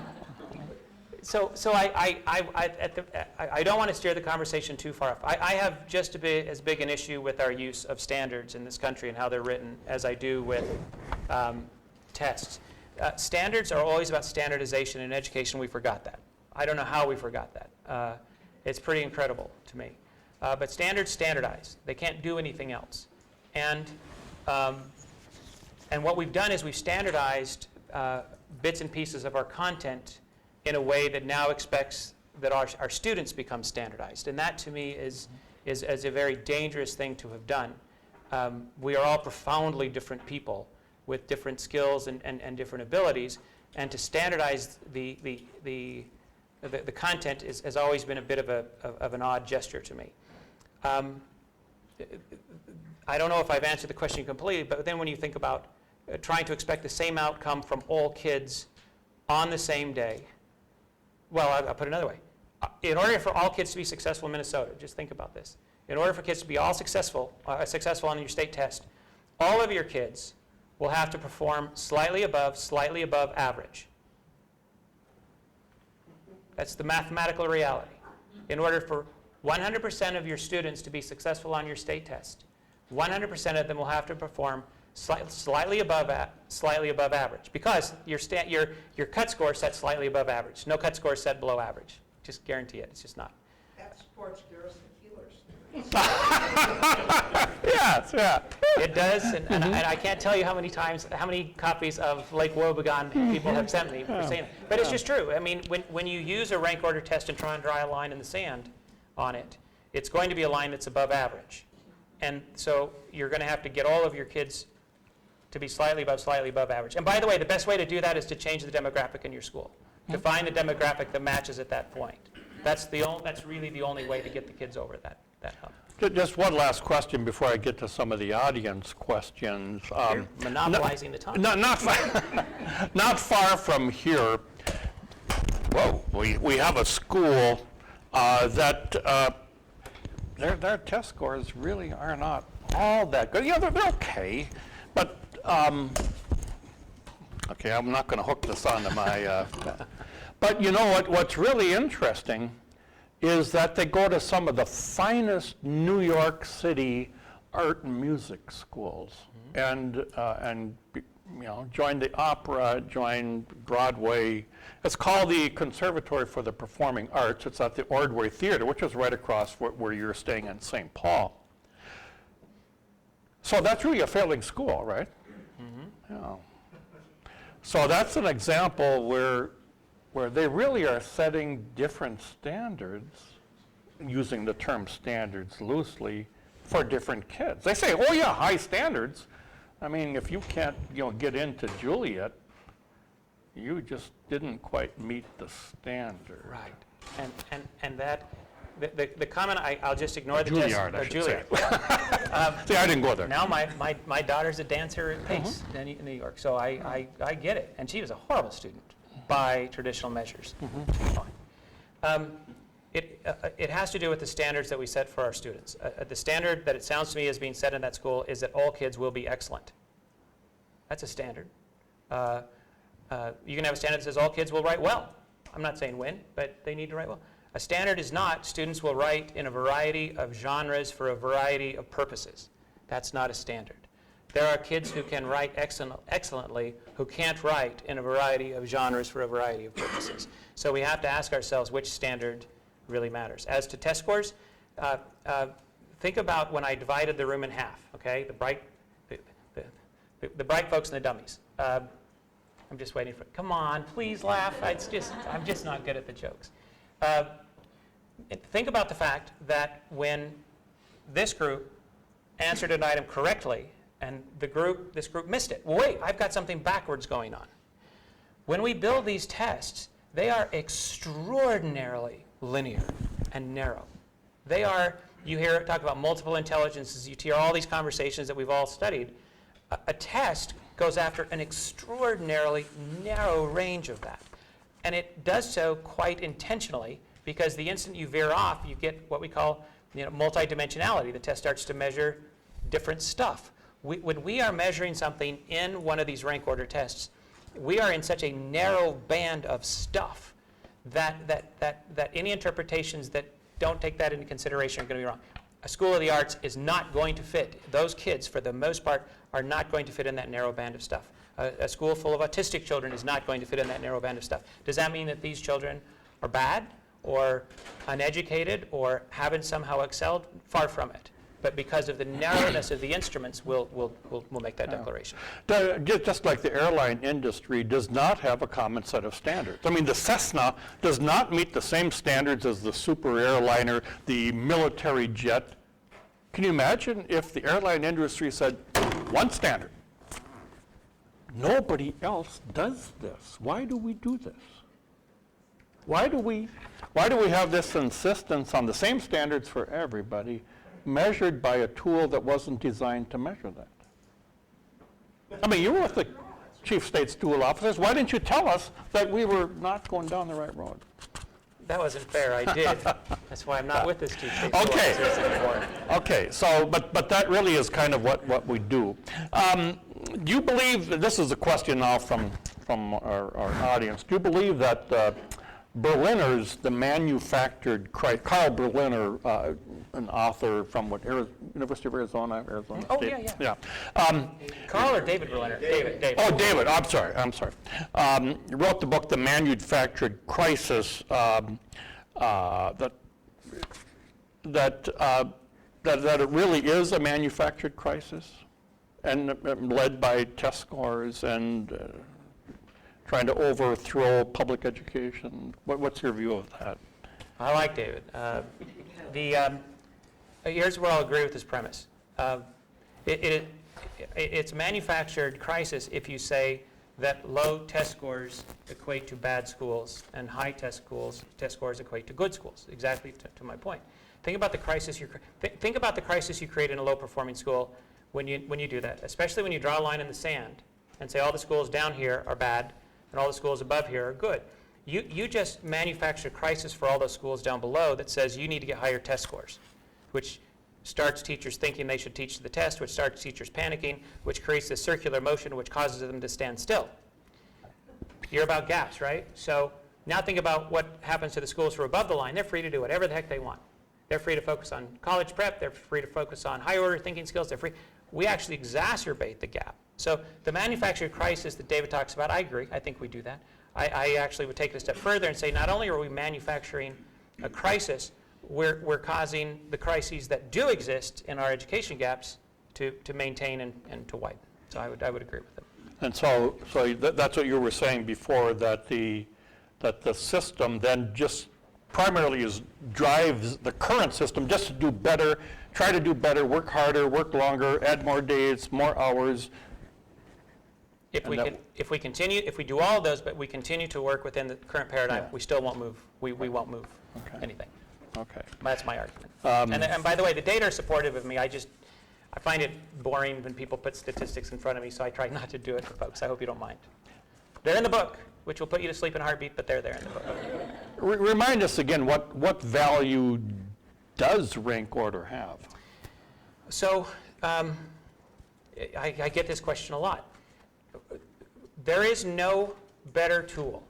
Speaker 2: So I don't want to steer the conversation too far off. I have just as big an issue with our use of standards in this country and how they're written as I do with tests. Standards are always about standardization in education. We forgot that. I don't know how we forgot that. It's pretty incredible to me. But standards standardize. They can't do anything else. And what we've done is we've standardized bits and pieces of our content in a way that now expects that our students become standardized. And that, to me, is a very dangerous thing to have done. We are all profoundly different people with different skills and different abilities. And to standardize the content has always been a bit of an odd gesture to me. I don't know if I've answered the question completely, but then when you think about trying to expect the same outcome from all kids on the same day, well, I'll put it another way. In order for all kids to be successful in Minnesota, just think about this. In order for kids to be all successful on your state test, all of your kids will have to perform slightly above average. That's the mathematical reality. In order for 100% of your students to be successful on your state test, 100% of them will have to perform slightly above average, because your cut score is set slightly above average. No cut score is set below average. Just guarantee it. It's just not.
Speaker 3: That supports Garrison Keillor's.
Speaker 1: Yes, yeah.
Speaker 2: It does, and I can't tell you how many copies of Lake Wobegon people have sent me for saying it. But it's just true. I mean, when you use a rank order test and try and draw a line in the sand on it, it's going to be a line that's above average. And so you're going to have to get all of your kids to be slightly above average. And by the way, the best way to do that is to change the demographic in your school, to find the demographic that matches at that point. That's really the only way to get the kids over that hump.
Speaker 1: Just one last question before I get to some of the audience questions.
Speaker 2: You're monopolizing the time.
Speaker 1: Not far from here, we have a school that their test scores really are not all that good. Yeah, they're okay, but okay, I'm not going to hook this onto my. But you know what's really interesting is that they go to some of the finest New York City art and music schools, and join the opera, join Broadway. It's called the Conservatory for the Performing Arts. It's at the Ordway Theater, which is right across where you're staying in St. Paul. So that's really a failing school, right? Yeah. So that's an example where they really are setting different standards, using the term standards loosely, for different kids. They say, oh yeah, high standards. I mean, if you can't get into Juliet, you just didn't quite meet the standard.
Speaker 2: Right. And that, the comment, I'll just ignore the
Speaker 1: Juilliard, I should say. See, I didn't go there.
Speaker 2: Now my daughter's a dancer at Pace in New York, so I get it. And she was a horrible student by traditional measures. It has to do with the standards that we set for our students. The standard that it sounds to me is being set in that school is that all kids will be excellent. That's a standard. You can have a standard that says all kids will write well. I'm not saying win, but they need to write well. A standard is not students will write in a variety of genres for a variety of purposes. That's not a standard. There are kids who can write excellently who can't write in a variety of genres for a variety of purposes. So we have to ask ourselves which standard really matters. As to test scores, think about when I divided the room in half, okay? The bright folks and the dummies. I'm just waiting for, come on, please laugh. I'm just not good at the jokes. Think about the fact that when this group answered an item correctly and this group missed it. Well, wait, I've got something backwards going on. When we build these tests, they are extraordinarily linear and narrow. They are, you hear talk about multiple intelligences, you hear all these conversations that we've all studied. A test goes after an extraordinarily narrow range of that. And it does so quite intentionally, because the instant you veer off, you get what we call multidimensionality. The test starts to measure different stuff. When we are measuring something in one of these rank order tests, we are in such a narrow band of stuff that any interpretations that don't take that into consideration are going to be wrong. A school of the arts is not going to fit. Those kids, for the most part, are not going to fit in that narrow band of stuff. A school full of autistic children is not going to fit in that narrow band of stuff. Does that mean that these children are bad or uneducated or haven't somehow excelled? Far from it. But because of the narrowness of the instruments, we'll make that declaration.
Speaker 1: Just like the airline industry does not have a common set of standards. I mean, the Cessna does not meet the same standards as the super airliner, the military jet. Can you imagine if the airline industry said, one standard? Nobody else does this. Why do we do this? Why do we have this insistence on the same standards for everybody, measured by a tool that wasn't designed to measure that? I mean, you were with the chief state school officers. Why didn't you tell us that we were not going down the right road?
Speaker 2: That wasn't fair. I did. That's why I'm not with this chief state school officers anymore.
Speaker 1: Okay. So, but that really is kind of what we do. Do you believe, this is a question now from our audience, do you believe that Berliner's The Manufactured Christ, Carl Berliner, an author from University of Arizona State?
Speaker 2: Oh, yeah. Carl or David Berliner? David.
Speaker 1: Oh, David, I'm sorry. He wrote the book, The Manufactured Crisis, that it really is a manufactured crisis, and led by test scores and trying to overthrow public education. What's your view of that?
Speaker 2: I like David. Here's where I'll agree with this premise. It's a manufactured crisis if you say that low test scores equate to bad schools and high test scores equate to good schools, exactly to my point. Think about the crisis think about the crisis you create in a low-performing school when you do that, especially when you draw a line in the sand and say all the schools down here are bad and all the schools above here are good. You just manufacture a crisis for all those schools down below that says you need to get higher test scores, which starts teachers thinking they should teach to the test, which starts teachers panicking, which creates this circular motion which causes them to stand still. You're about gaps, right? So now think about what happens to the schools who are above the line. They're free to do whatever the heck they want. They're free to focus on college prep. They're free to focus on higher order thinking skills. They're free. We actually exacerbate the gap. So the manufactured crisis that David talks about, I agree. I think we do that. I actually would take it a step further and say not only are we manufacturing a crisis, we're causing the crises that do exist in our education gaps to maintain and to widen. So I would agree with them.
Speaker 1: And so that's what you were saying before, that the system then just primarily drives the current system just to do better, try to do better, work harder, work longer, add more days, more hours.
Speaker 2: If we do all of those, but we continue to work within the current paradigm,
Speaker 1: Yeah.
Speaker 2: we still won't move. We won't move
Speaker 1: Okay.
Speaker 2: anything.
Speaker 1: Okay.
Speaker 2: That's my argument. And by the way, the data are supportive of me. I find it boring when people put statistics in front of me, so I try not to do it for folks. I hope you don't mind. They're in the book, which will put you to sleep in a heartbeat, but they're there in the book.
Speaker 1: Remind us again, what value does rank order have?
Speaker 2: So I get this question a lot. There is no better tool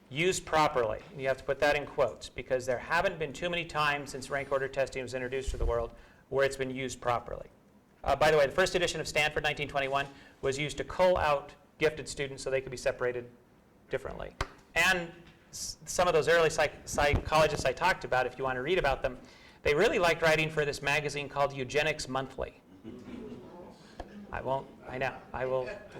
Speaker 2: used properly, and you have to put that in quotes, because there haven't been too many times since rank order testing was introduced to the world where it's been used properly. By the way, the first edition of Stanford, 1921, was used to cull out gifted students so they could be separated differently. And some of those early psychologists I talked about, if you want to read about them, they really liked writing for this magazine called Eugenics Monthly. I will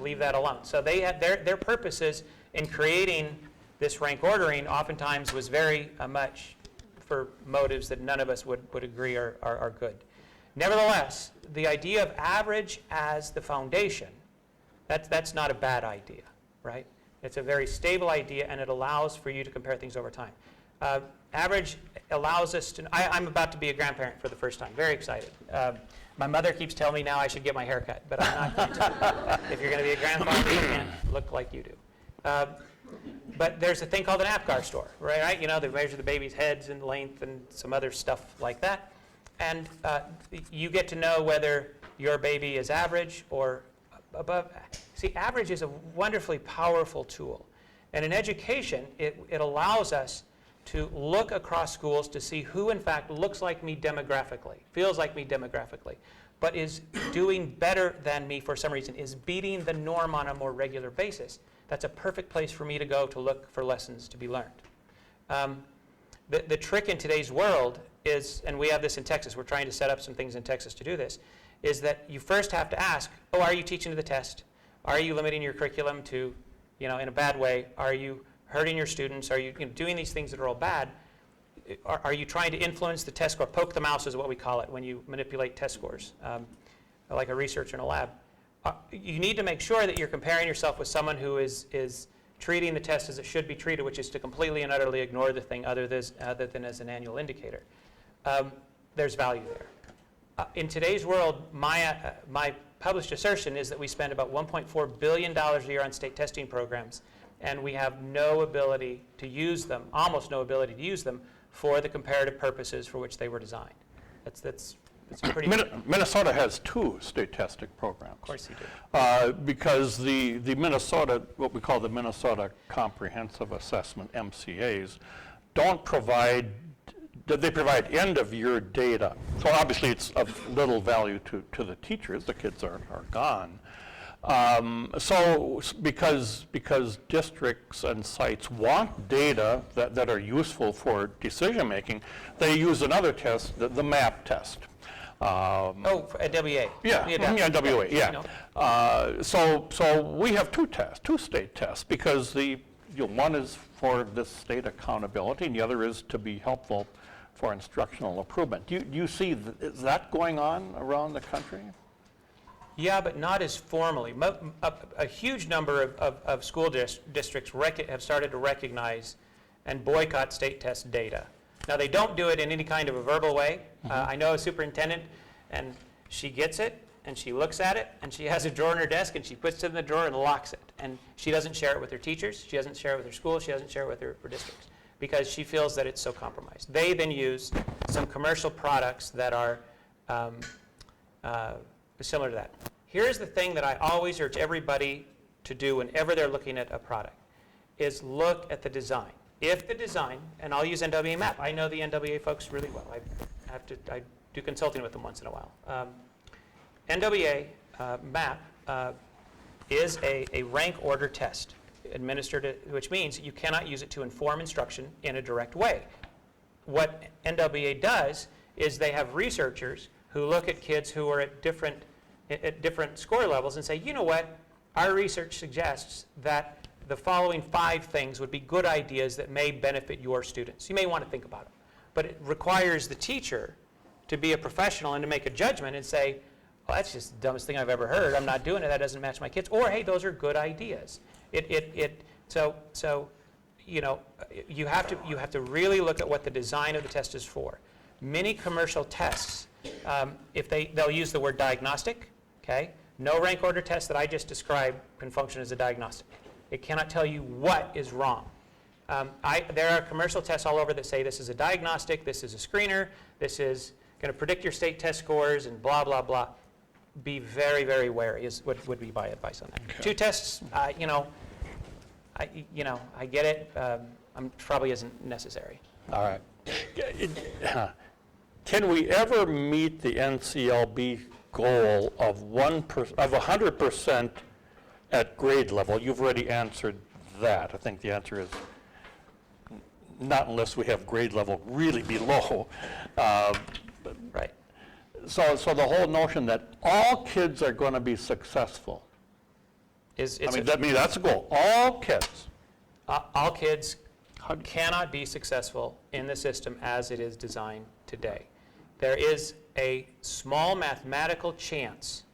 Speaker 2: leave that alone. So they had their purposes in creating this rank ordering oftentimes was very much for motives that none of us would agree are good. Nevertheless, the idea of average as the foundation, that's not a bad idea, right? It's a very stable idea, and it allows for you to compare things over time. Average allows us to, I'm about to be a grandparent for the first time, very excited. My mother keeps telling me now I should get my hair cut, but I'm not going to. If you're going to be a grandfather, you can't look like you do. But there's a thing called an APGAR score, right? You know, they measure the baby's heads and length and some other stuff like that. And you get to know whether your baby is average or above. See, average is a wonderfully powerful tool. And in education, it allows us to look across schools to see who, in fact, looks like me demographically, feels like me demographically, but is doing better than me for some reason, is beating the norm on a more regular basis. That's a perfect place for me to go to look for lessons to be learned. The trick in today's world is, and we have this in Texas, we're trying to set up some things in Texas to do this, is that you first have to ask, are you teaching to the test? Are you limiting your curriculum to, in a bad way? Are you hurting your students? Are you, doing these things that are all bad? Are you trying to influence the test score? Poke the mouse is what we call it when you manipulate test scores, like a researcher in a lab. You need to make sure that you're comparing yourself with someone who is treating the test as it should be treated, which is to completely and utterly ignore the thing other than as an annual indicator. There's value there. In today's world, my published assertion is that we spend about $1.4 billion a year on state testing programs, and we have no ability to use them, almost no ability to use them for the comparative purposes for which they were designed. That's pretty.
Speaker 1: Minnesota has 2 state testing programs.
Speaker 2: Of course you do.
Speaker 1: Because the Minnesota, what we call the Minnesota Comprehensive Assessment, MCAs, don't provide, they provide end-of-year data. So obviously it's of little value to the teachers. The kids are gone. So because districts and sites want data that are useful for decision making, they use another test, the MAP test.
Speaker 2: At WA.
Speaker 1: Yeah, WA, yeah. So we have 2 state tests, because one is for this state accountability, and the other is to be helpful for instructional improvement. Do you see is that going on around the country?
Speaker 2: Yeah, but not as formally. A huge number of school districts have started to recognize and boycott state test data. Now, they don't do it in any kind of a verbal way. I know a superintendent, and she gets it, and she looks at it, and she has a drawer in her desk, and she puts it in the drawer and locks it. And she doesn't share it with her teachers. She doesn't share it with her school. She doesn't share it with her districts because she feels that it's so compromised. They then use some commercial products that are similar to that. Here's the thing that I always urge everybody to do whenever they're looking at a product, is look at the design. If the design, and I'll use NWA MAP. I know the NWA folks really well. I do consulting with them once in a while. NWA MAP is a rank order test administered, which means you cannot use it to inform instruction in a direct way. What NWA does is they have researchers who look at kids who are at different score levels and say, you know what, our research suggests that the following 5 things would be good ideas that may benefit your students. You may want to think about them. But it requires the teacher to be a professional and to make a judgment and say, well, that's just the dumbest thing I've ever heard. I'm not doing it. That doesn't match my kids. Or, hey, those are good ideas. So you know, you have to really look at what the design of the test is for. Many commercial tests, they'll use the word diagnostic. Okay? No rank order test that I just described can function as a diagnostic. It cannot tell you what is wrong. There are commercial tests all over that say this is a diagnostic, this is a screener, this is going to predict your state test scores, and blah, blah, blah. Be very, very wary would be my advice on that. Okay. 2 tests, I get it. Probably isn't necessary.
Speaker 1: All right. Can we ever meet the NCLB goal of 100% at grade level? You've already answered that. I think the answer is not unless we have grade level really below.
Speaker 2: Right.
Speaker 1: So the whole notion that all kids are going to be successful. That's a goal. All kids.
Speaker 2: All kids cannot be successful in the system as it is designed today. There is a small mathematical chance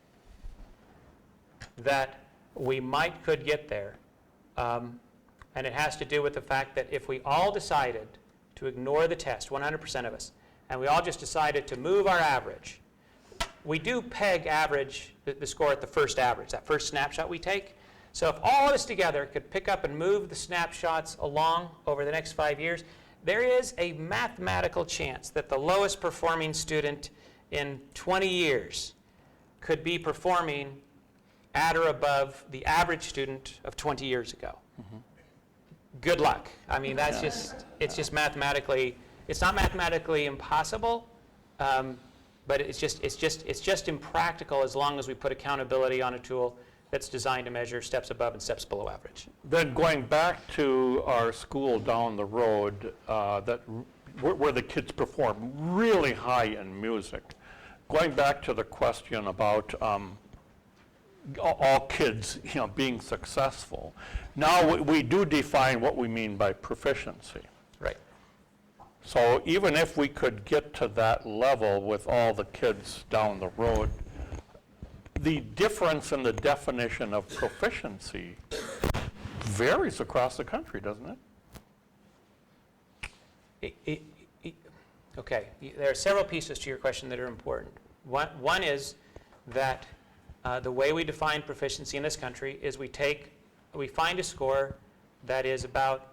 Speaker 2: that we could get there, and it has to do with the fact that if we all decided to ignore the test, 100% of us, and we all just decided to move our average, we do peg average, the score at the first average, that first snapshot we take. So if all of us together could pick up and move the snapshots along over the next 5 years, there is a mathematical chance that the lowest performing student in 20 years could be performing at or above the average student of 20 years ago. Mm-hmm. Good luck. I mean, that's it's just mathematically, it's not mathematically impossible, but it's just impractical as long as we put accountability on a tool that's designed to measure steps above and steps below average.
Speaker 1: Then going back to our school down the road, where the kids perform really high in music, going back to the question about all kids, being successful. Now we do define what we mean by proficiency.
Speaker 2: Right.
Speaker 1: So even if we could get to that level with all the kids down the road, the difference in the definition of proficiency varies across the country, doesn't it?
Speaker 2: Okay, there are several pieces to your question that are important. One is that the way we define proficiency in this country is we find a score that is about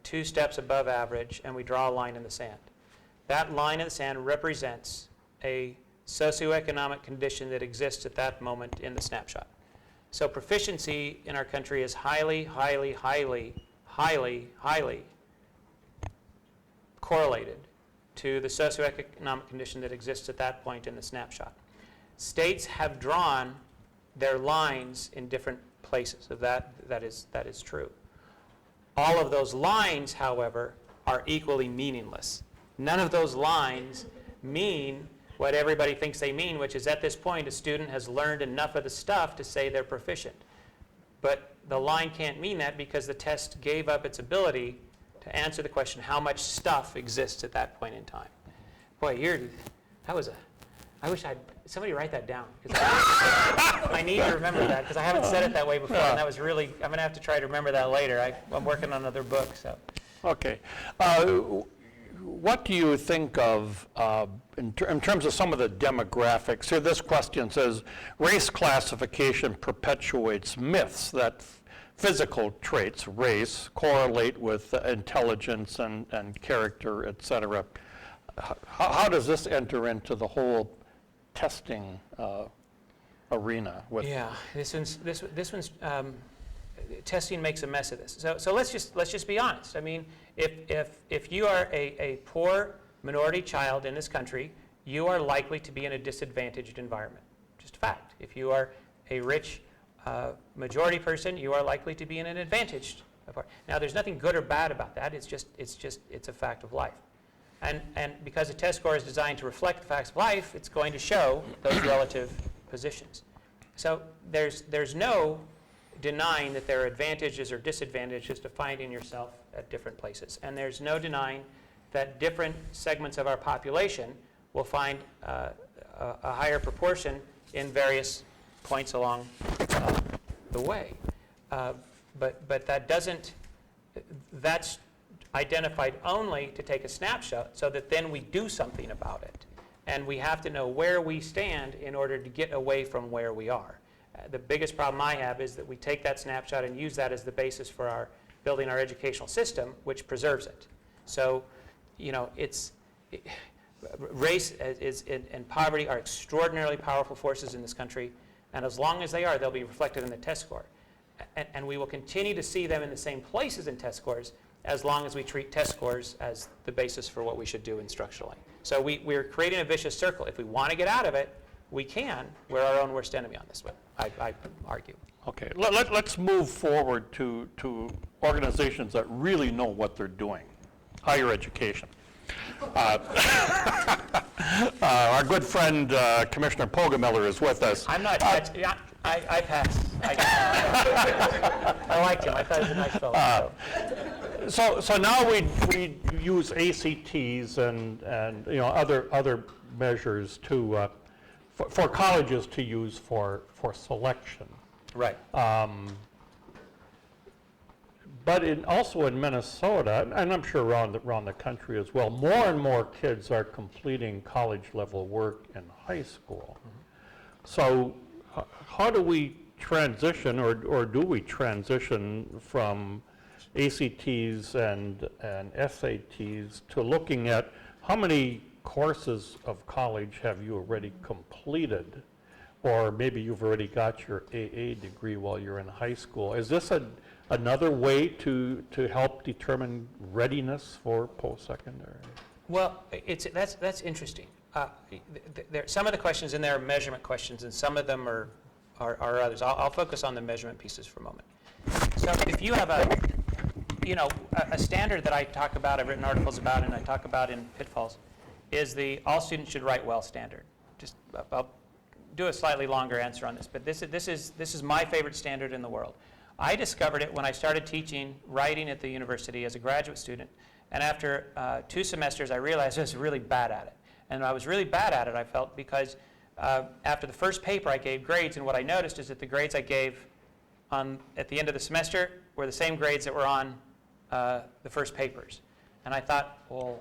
Speaker 2: 2 steps above average, and we draw a line in the sand. That line in the sand represents a socioeconomic condition that exists at that moment in the snapshot. So proficiency in our country is highly, highly, highly, highly, highly correlated to the socioeconomic condition that exists at that point in the snapshot. States have drawn their lines in different places. So that is true. All of those lines, however, are equally meaningless. None of those lines mean what everybody thinks they mean, which is at this point a student has learned enough of the stuff to say they're proficient. But the line can't mean that because the test gave up its ability to answer the question, how much stuff exists at that point in time? Boy, that was I wish somebody write that down, because I need to remember that, because I haven't said it that way before, and that was really, I'm going to have to try to remember that later. I'm working on another book, so.
Speaker 1: Okay. What do you think of, in terms of some of the demographics? Here, this question says, race classification perpetuates myths that physical traits, race, correlate with intelligence and character, et cetera. How does this enter into the whole testing arena?
Speaker 2: Yeah, this one's testing makes a mess of this. So let's just be honest. I mean, if you are a poor minority child in this country, you are likely to be in a disadvantaged environment. Just a fact. If you are a rich majority person, you are likely to be in an advantaged environment. Now, there's nothing good or bad about that. It's a fact of life. And because a test score is designed to reflect the facts of life, it's going to show those relative positions. So there's no denying that there are advantages or disadvantages to finding yourself at different places. And there's no denying that different segments of our population will find a higher proportion in various points along the way. But that's identified only to take a snapshot so that then we do something about it. And we have to know where we stand in order to get away from where we are. The biggest problem I have is that we take that snapshot and use that as the basis for building our educational system, which preserves it. So, race and poverty are extraordinarily powerful forces in this country, and as long as they are, they'll be reflected in the test score. And we will continue to see them in the same places in test scores as long as we treat test scores as the basis for what we should do instructionally. So we're creating a vicious circle. If we want to get out of it, we can. We're our own worst enemy on this one, I argue.
Speaker 1: Okay, let's move forward to organizations that really know what they're doing, higher education. Our good friend Commissioner Pogemiller is with us.
Speaker 2: I'm not, I pass. I liked him, I thought he was a nice fellow.
Speaker 1: So now we use ACTs and other measures to for colleges to use for selection.
Speaker 2: Right.
Speaker 1: But also in Minnesota, and I'm sure around the country as well, more and more kids are completing college-level work in high school. Mm-hmm. So how do we transition, or do we transition from ACTs and SATs to looking at how many courses of college have you already completed, or maybe you've already got your AA degree while you're in high school? Is this another way to help determine readiness for post-secondary?
Speaker 2: Well, that's interesting. Some of the questions in there are measurement questions, and some of them are others. I'll focus on the measurement pieces for a moment. So if you have a standard that I talk about, I've written articles about, and I talk about in Pitfalls, is the all students should write well standard. I'll do a slightly longer answer on this, but this is my favorite standard in the world. I discovered it when I started teaching writing at the university as a graduate student, and after 2 semesters I realized I was really bad at it. And I was really bad at it, I felt, because after the first paper I gave grades, and what I noticed is that the grades I gave at the end of the semester were the same grades that were on the first papers. And I thought, well,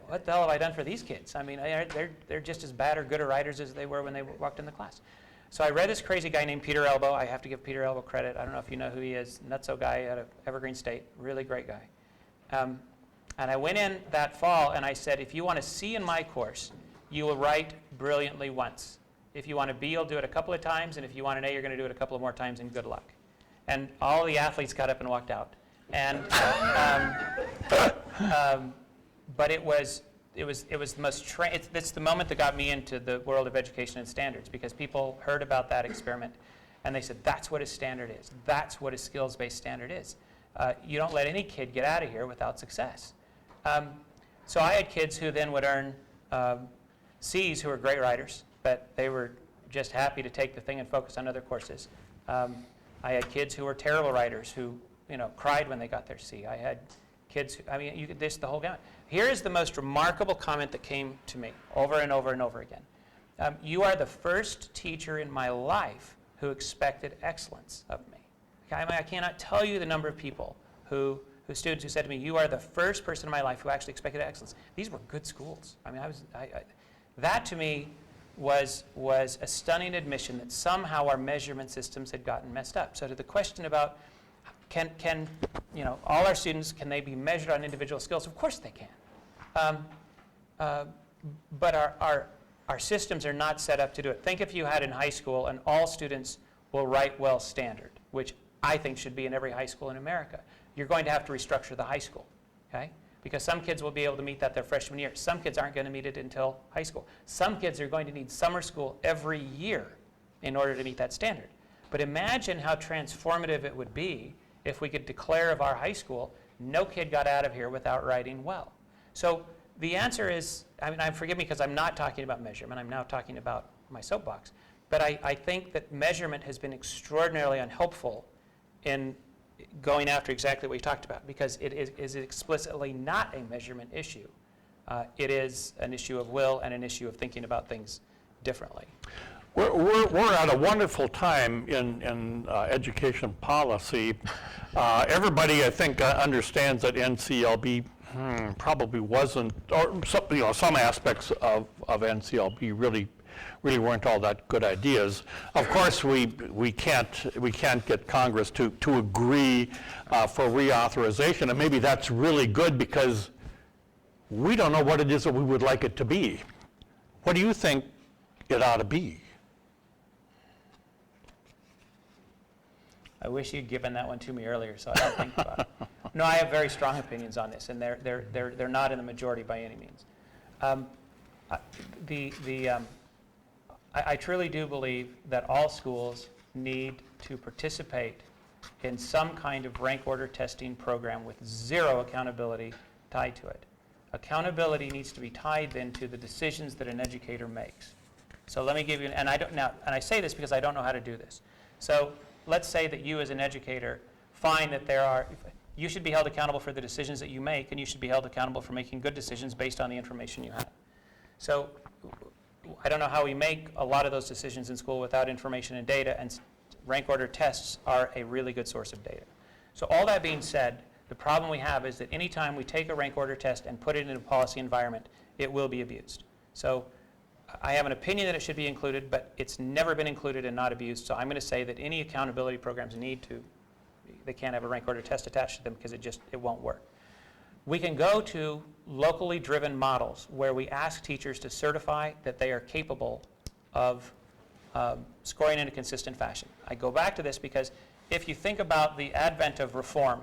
Speaker 2: what the hell have I done for these kids? I mean, they're just as bad or good at writers as they were when they walked in the class. So I read this crazy guy named Peter Elbow. I have to give Peter Elbow credit. I don't know if you know who he is. Nutso guy out of Evergreen State. Really great guy. And I went in that fall and I said, if you want a C in my course, you will write brilliantly once. If you want a B, you'll do it a couple of times. And if you want an A, you're going to do it a couple of more times, and good luck. And all the athletes got up and walked out. And but it was the most it's the moment that got me into the world of education and standards, because people heard about that experiment and they said, that's what a standard is. That's what a skills-based standard is. You don't let any kid get out of here without success. So I had kids who then would earn C's who were great writers, but they were just happy to take the thing and focus on other courses. I had kids who were terrible writers who cried when they got their C. I had kids, the whole gamut. Here is the most remarkable comment that came to me over and over and over again. You are the first teacher in my life who expected excellence of me. Okay, I cannot tell you the number of people students who said to me, you are the first person in my life who actually expected excellence. These were good schools. I mean, that to me was a stunning admission that somehow our measurement systems had gotten messed up. So to the question about can all our students, can they be measured on individual skills? Of course they can. But our systems are not set up to do it. Think if you had in high school an all students will write well standard, which I think should be in every high school in America. You're going to have to restructure the high school, okay? Because some kids will be able to meet that their freshman year. Some kids aren't going to meet it until high school. Some kids are going to need summer school every year in order to meet that standard. But imagine how transformative it would be if we could declare of our high school, no kid got out of here without writing well. So the answer is, forgive me because I'm not talking about measurement. I'm now talking about my soapbox. But I think that measurement has been extraordinarily unhelpful in going after exactly what you talked about, because it is explicitly not a measurement issue. It is an issue of will and an issue of thinking about things differently.
Speaker 1: We're at a wonderful time in education policy. Everybody, I think, understands that NCLB probably wasn't, or some aspects of NCLB really weren't all that good ideas. Of course, we can't get Congress to agree for reauthorization, and maybe that's really good because we don't know what it is that we would like it to be. What do you think it ought to be?
Speaker 2: I wish you'd given that one to me earlier, so I don't think about it. No, I have very strong opinions on this, and they're not in the majority by any means. I truly do believe that all schools need to participate in some kind of rank order testing program with zero accountability tied to it. Accountability needs to be tied then to the decisions that an educator makes. So let me give you, and I say this because I don't know how to do this. So let's say that you as an educator find that you should be held accountable for the decisions that you make, and you should be held accountable for making good decisions based on the information you have. So I don't know how we make a lot of those decisions in school without information and data, and rank order tests are a really good source of data. So all that being said, the problem we have is that anytime we take a rank order test and put it in a policy environment, it will be abused. So I have an opinion that it should be included, but it's never been included and not abused. So I'm going to say that any accountability programs they can't have a rank order test attached to them because it won't work. We can go to locally driven models where we ask teachers to certify that they are capable of scoring in a consistent fashion. I go back to this because if you think about the advent of reform,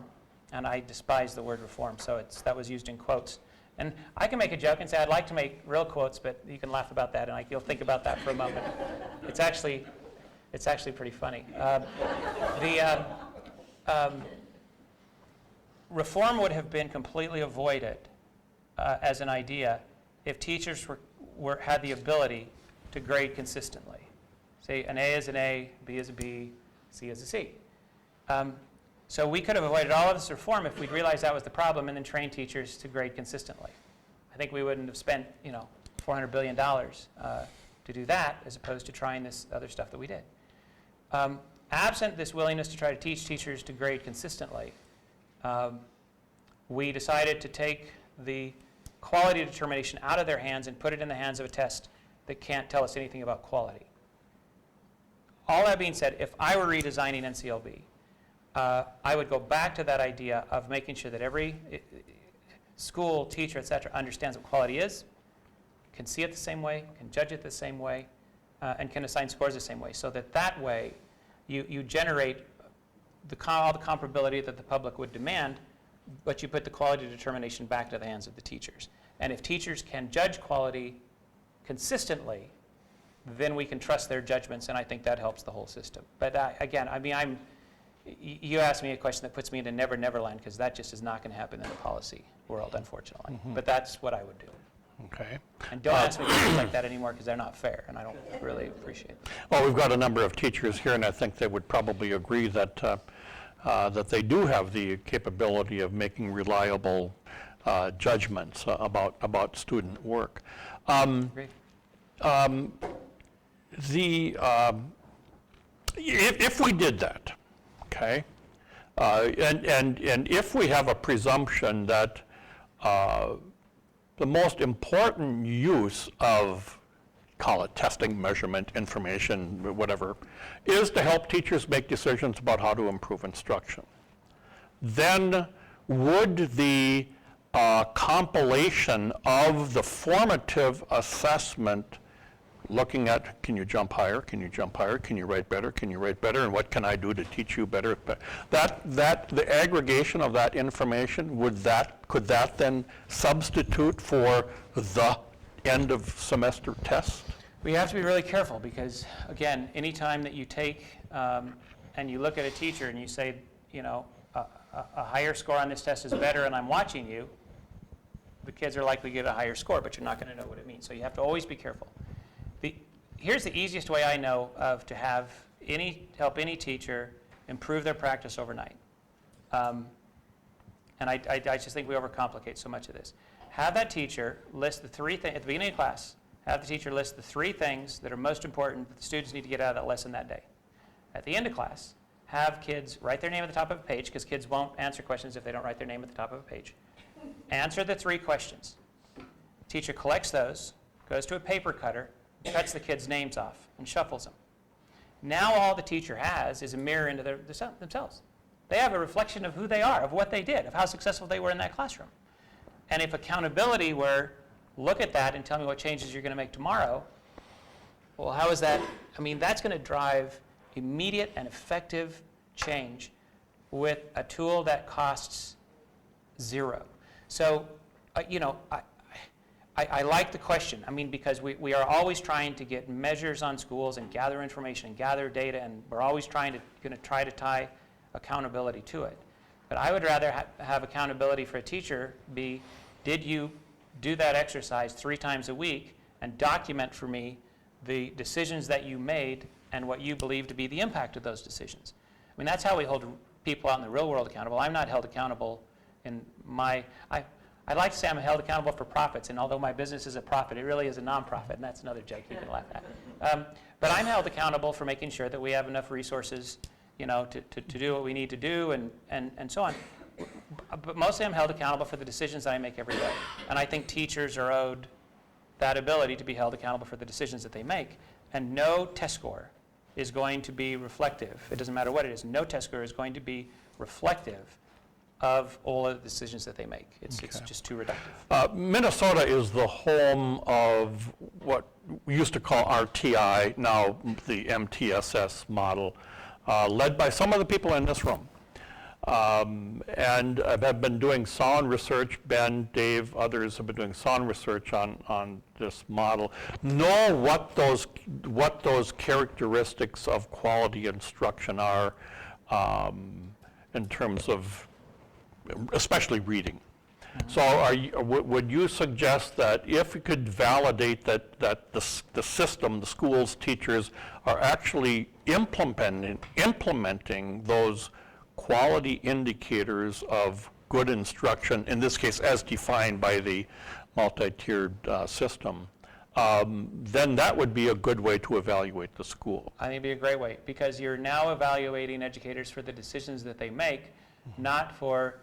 Speaker 2: and I despise the word reform, so that was used in quotes. And I can make a joke and say I'd like to make real quotes, but you can laugh about that, and you'll think about that for a moment. It's actually pretty funny. Reform would have been completely avoided as an idea if teachers had the ability to grade consistently. Say an A is an A, B is a B, C is a C. So we could have avoided all of this reform if we'd realized that was the problem and then trained teachers to grade consistently. I think we wouldn't have spent, $400 billion to do that as opposed to trying this other stuff that we did. Absent this willingness to try to teach teachers to grade consistently, we decided to take the quality determination out of their hands and put it in the hands of a test that can't tell us anything about quality. All that being said, if I were redesigning NCLB, I would go back to that idea of making sure that every school, teacher, et cetera, understands what quality is, can see it the same way, can judge it the same way, and can assign scores the same way, so that way you generate all the comparability that the public would demand, but you put the quality determination back to the hands of the teachers. And if teachers can judge quality consistently, then we can trust their judgments, and I think that helps the whole system. But you asked me a question that puts me into Never Never Land, because that just is not going to happen in the policy world, unfortunately. Mm-hmm. But that's what I would do.
Speaker 1: Okay.
Speaker 2: And don't ask me questions like that anymore, because they're not fair, and I don't really appreciate it.
Speaker 1: Well, we've got a number of teachers here, and I think they would probably agree that that they do have the capability of making reliable judgments about student work.
Speaker 2: Great.
Speaker 1: if we did that, okay, and if we have a presumption that the most important use of, call it testing, measurement, information, whatever, is to help teachers make decisions about how to improve instruction, then would the compilation of the formative assessment, looking at, can you jump higher, can you jump higher, can you write better, and what can I do to teach you better, the aggregation of that information, could that then substitute for the end of semester test?
Speaker 2: We have to be really careful because, again, anytime that you take and you look at a teacher and you say, you know, a higher score on this test is better and I'm watching you, the kids are likely to get a higher score, but you're not going to know what it means. So you have to always be careful. Here's the easiest way I know of to help any teacher improve their practice overnight. And I just think we overcomplicate so much of this. Have that teacher list the 3 things, at the beginning of class, have the teacher list the 3 things that are most important that the students need to get out of that lesson that day. At the end of class, have kids write their name at the top of a page, because kids won't answer questions if they don't write their name at the top of a page. Answer the 3 questions. Teacher collects those, goes to a paper cutter, cuts the kids' names off, and shuffles them. Now all the teacher has is a mirror into themselves. They have a reflection of who they are, of what they did, of how successful they were in that classroom. And if accountability were, look at that and tell me what changes you're going to make tomorrow, well, how is that? I mean, that's going to drive immediate and effective change with a tool that costs 0. So, you know, I like the question. I mean, because we are always trying to get measures on schools and gather information and gather data, and we're always going to try to tie accountability to it. But I would rather have accountability for a teacher be, did you do that exercise 3 times a week and document for me the decisions that you made and what you believe to be the impact of those decisions? I mean, that's how we hold people out in the real world accountable. I'm not held accountable in I'd like to say I'm held accountable for profits, and although my business is a profit, it really is a nonprofit, and that's another joke you can laugh at. But I'm held accountable for making sure that we have enough resources, you know, to do what we need to do and so on. But mostly I'm held accountable for the decisions that I make every day. And I think teachers are owed that ability to be held accountable for the decisions that they make. And no test score is going to be reflective. It doesn't matter what it is. No test score is going to be reflective of all of the decisions that they make. It's just too reductive.
Speaker 1: Minnesota is the home of what we used to call RTI, now the MTSS model, led by some of the people in this room. And I've been doing sound research. Ben, Dave, others have been doing sound research on this model. Know what those characteristics of quality instruction are in terms of especially reading. So would you suggest that if we could validate that the system, the schools, teachers are actually implementing those quality indicators of good instruction, in this case as defined by the multi-tiered system, then that would be a good way to evaluate the school?
Speaker 2: I think it'd be a great way, because you're now evaluating educators for the decisions that they make, not for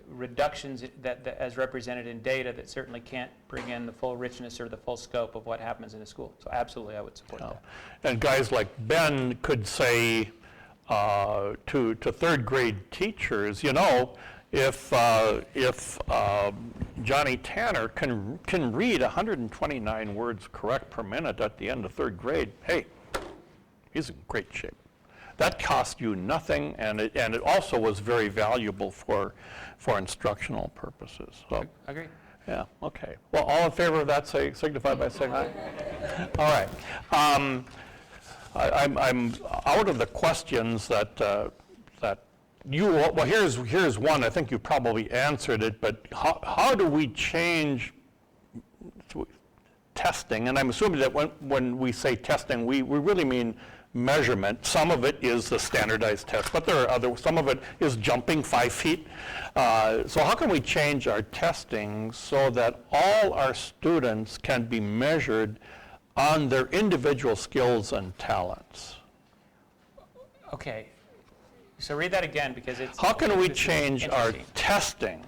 Speaker 2: reductions that as represented in data that certainly can't bring in the full richness or the full scope of what happens in a school. So absolutely, I would support that.
Speaker 1: And guys like Ben could say to third grade teachers, you know, if Johnny Tanner can read 129 words correct per minute at the end of third grade, hey, he's in great shape. That cost you nothing, and it also was very valuable for instructional purposes. So,
Speaker 2: Agree.
Speaker 1: yeah, okay. Well, all in favor of that, signify by saying aye. All right. I'm out of the questions that you, well, here's one. I think you probably answered it, but how do we change testing? And I'm assuming that when we say testing, we really mean measurement. Some of it is the standardized test, but there are some of it is jumping 5 feet. So how can we change our testing so that all our students can be measured on their individual skills and talents?
Speaker 2: Okay, so read that again because it's...
Speaker 1: How can we
Speaker 2: this is
Speaker 1: change our
Speaker 2: interesting.
Speaker 1: testing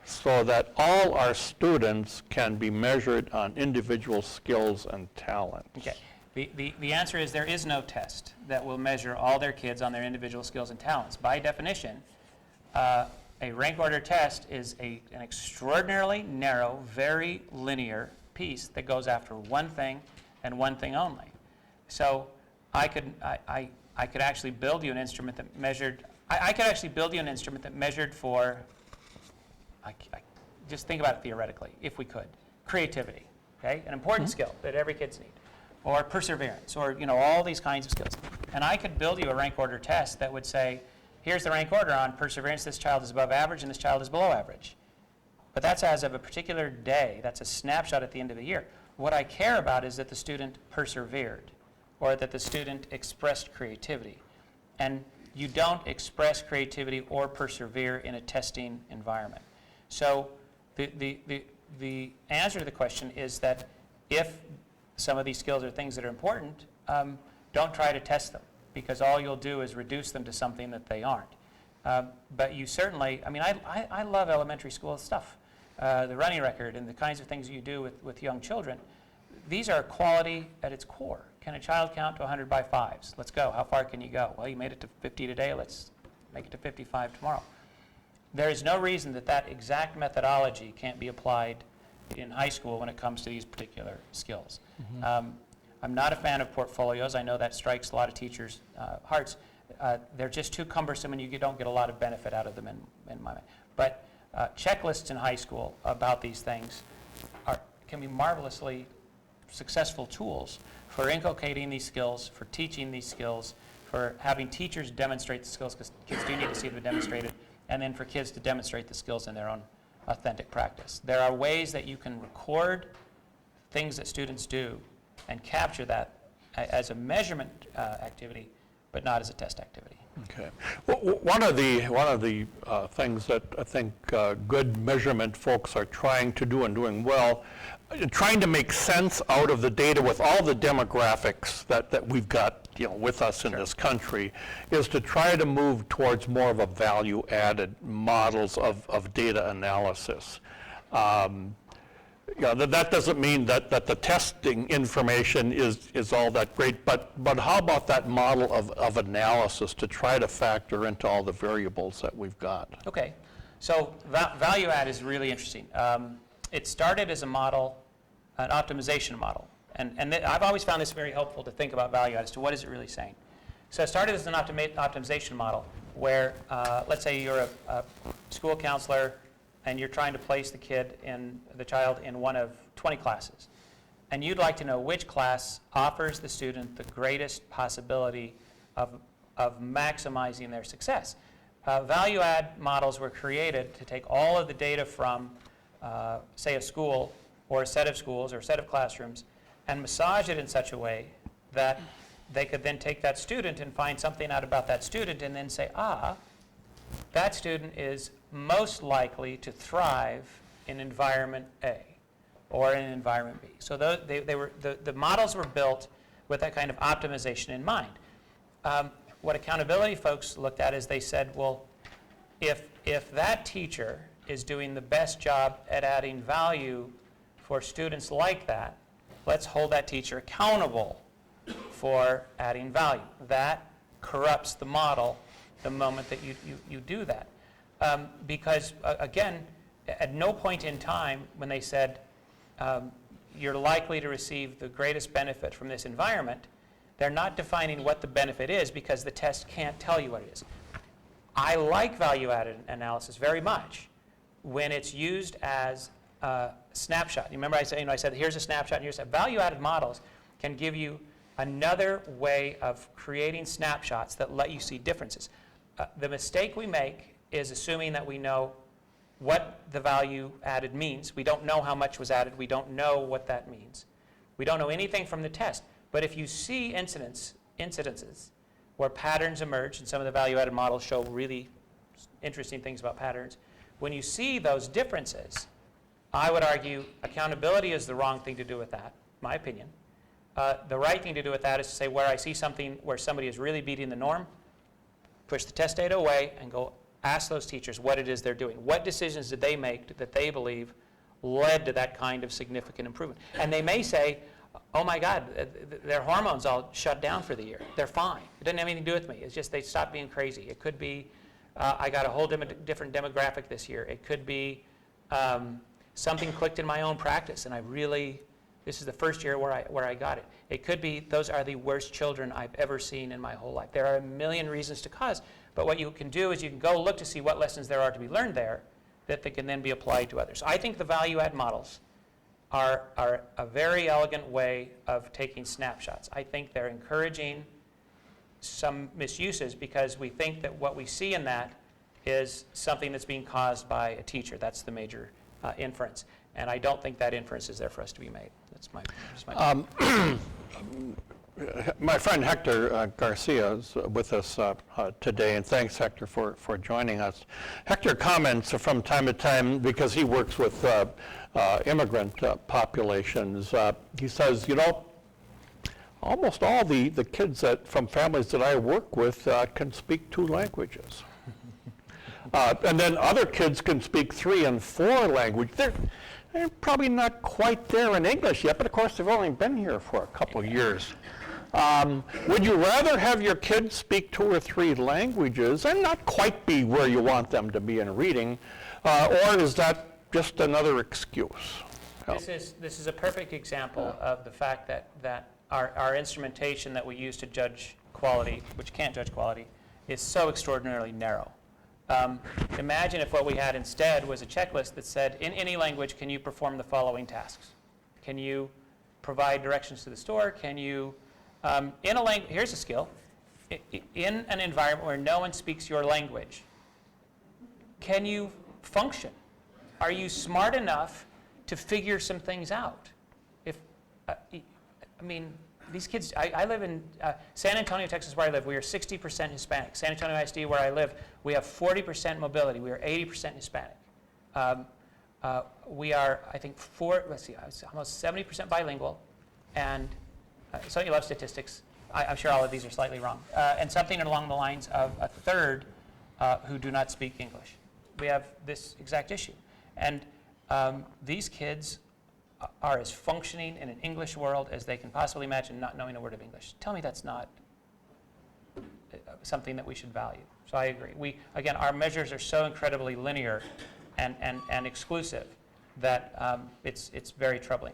Speaker 1: so that all our students can be measured on individual skills and talents?
Speaker 2: Okay. The answer is there is no test that will measure all their kids on their individual skills and talents. By definition, a rank order test is an extraordinarily narrow, very linear piece that goes after one thing and one thing only. So I could actually build you an instrument that measured. I could actually build you an instrument that measured for. Just think about it theoretically, if we could. Creativity, okay, an important skill that every kid's need, or perseverance, or all these kinds of skills. And I could build you a rank order test that would say, here's the rank order on perseverance. This child is above average, and this child is below average. But that's as of a particular day. That's a snapshot at the end of the year. What I care about is that the student persevered, or that the student expressed creativity. And you don't express creativity or persevere in a testing environment. So the answer to the question is that if some of these skills are things that are important, don't try to test them, because all you'll do is reduce them to something that they aren't. But you certainly, I love elementary school stuff, the running record and the kinds of things you do with young children. These are quality at its core. Can a child count to 100 by 5s? Let's go. How far can you go? Well, you made it to 50 today. Let's make it to 55 tomorrow. There is no reason that exact methodology can't be applied in high school when it comes to these particular skills. I'm not a fan of portfolios. I know that strikes a lot of teachers' hearts. They're just too cumbersome, and you don't get a lot of benefit out of them in my mind. But checklists in high school about these things can be marvelously successful tools for inculcating these skills, for teaching these skills, for having teachers demonstrate the skills, because kids do need to see them demonstrated, and then for kids to demonstrate the skills in their own authentic practice. There are ways that you can record things that students do and capture that as a measurement activity, but not as a test activity.
Speaker 1: Okay. Well, one of the things that I think good measurement folks are trying to do and doing well, trying to make sense out of the data with all the demographics that we've got with us in this country, is to try to move towards more of a value-added models of data analysis. That doesn't mean that the testing information is all that great, but how about that model of analysis to try to factor into all the variables that we've got?
Speaker 2: Okay, so value add is really interesting. It started as a model, an optimization model, and I've always found this very helpful to think about value add as to what is it really saying. So it started as an optimization model where, let's say you're a school counselor and you're trying to place the child in one of 20 classes. And you'd like to know which class offers the student the greatest possibility of maximizing their success. Value add models were created to take all of the data from, say, a school or a set of schools or a set of classrooms and massage it in such a way that they could then take that student and find something out about that student and then say, that student is most likely to thrive in environment A or in environment B. So the models were built with that kind of optimization in mind. What accountability folks looked at is they said, well, if that teacher is doing the best job at adding value for students like that, let's hold that teacher accountable for adding value. That corrupts the model the moment that you do that. Because, again, at no point in time when they said you're likely to receive the greatest benefit from this environment, they're not defining what the benefit is because the test can't tell you what it is. I like value-added analysis very much when it's used as a snapshot. You remember I said here's a snapshot and here's a value-added models can give you another way of creating snapshots that let you see differences. The mistake we make is assuming that we know what the value added means. We don't know how much was added. We don't know what that means. We don't know anything from the test. But if you see incidences where patterns emerge, and some of the value-added models show really interesting things about patterns, when you see those differences, I would argue accountability is the wrong thing to do with that, my opinion. The right thing to do with that is to say where I see something where somebody is really beating the norm, push the test data away and go ask those teachers what it is they're doing. What decisions did they make that they believe led to that kind of significant improvement? And they may say, oh my God, their hormones all shut down for the year. They're fine. It doesn't have anything to do with me. It's just they stopped being crazy. It could be I got a whole different demographic this year. It could be something clicked in my own practice, and this is the first year where I got it. It could be those are the worst children I've ever seen in my whole life. There are a million reasons to cause, but what you can do is you can go look to see what lessons there are to be learned there that they can then be applied to others. I think the value-add models are a very elegant way of taking snapshots. I think they're encouraging some misuses because we think that what we see in that is something that's being caused by a teacher. That's the major inference. And I don't think that inference is there for us to be made. That's my
Speaker 1: My friend Hector Garcia is with us today, and thanks, Hector, for joining us. Hector comments from time to time, because he works with immigrant populations. He says, almost all the kids from families that I work with can speak 2 languages. And then other kids can speak 3 and 4 languages. They're probably not quite there in English yet, but of course they've only been here for a couple of years. Would you rather have your kids speak 2 or 3 languages and not quite be where you want them to be in reading, or is that just another excuse?
Speaker 2: This is a perfect example of the fact that our instrumentation that we use to judge quality, which can't judge quality, is so extraordinarily narrow. Imagine if what we had instead was a checklist that said, in any language, can you perform the following tasks? Can you provide directions to the store? Can you, in a language, here's a skill, in an environment where no one speaks your language, can you function? Are you smart enough to figure some things out? These kids, I live in San Antonio, Texas, where I live. We are 60% Hispanic. San Antonio ISD, where I live, we have 40% mobility. We are 80% Hispanic. We are, I think, almost 70% bilingual. And so you love statistics. I'm sure all of these are slightly wrong. And something along the lines of a third who do not speak English. We have this exact issue. And these kids are as functioning in an English world as they can possibly imagine, not knowing a word of English. Tell me that's not something that we should value. So I agree. Again, our measures are so incredibly linear and exclusive that it's very troubling.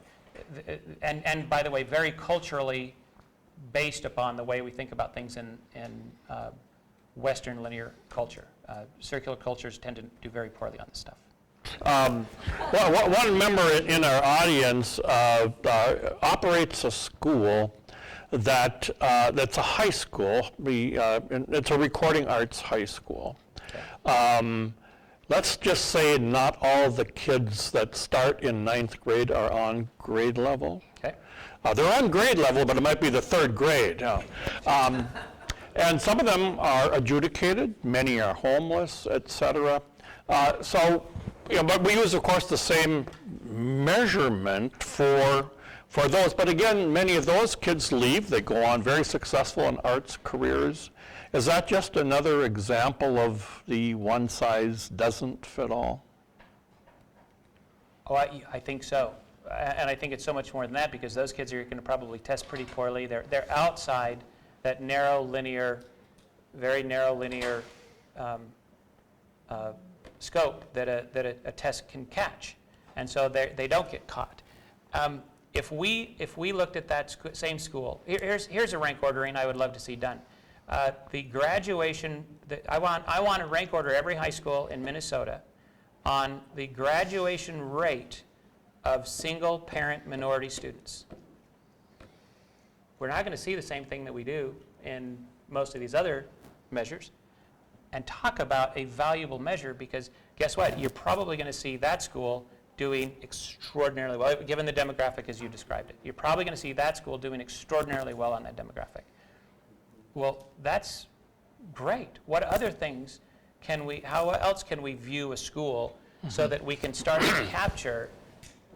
Speaker 2: And by the way, very culturally based upon the way we think about things in Western linear culture. Circular cultures tend to do very poorly on this stuff.
Speaker 1: One member in our audience operates a school that's a high school. It's a recording arts high school. Okay. Let's just say not all the kids that start in 9th grade are on grade level.
Speaker 2: Okay.
Speaker 1: They're on grade level, but it might be the 3rd grade. And some of them are adjudicated. Many are homeless, etc. But we use, of course, the same measurement for those. But again, many of those kids leave. They go on very successful in arts careers. Is that just another example of the one size doesn't fit all?
Speaker 2: Oh, I think so. And I think it's so much more than that, because those kids are going to probably test pretty poorly. They're outside that very narrow linear scope that a test can catch, and so they don't get caught. If we looked at that same school, here's a rank ordering I would love to see done. The graduation, I want to rank order every high school in Minnesota on the graduation rate of single-parent minority students. We're not going to see the same thing that we do in most of these other measures. And talk about a valuable measure, because guess what? You're probably going to see that school doing extraordinarily well, given the demographic as you described it. You're probably going to see that school doing extraordinarily well on that demographic. Well, that's great. What other things how else can we view a school so that we can start to capture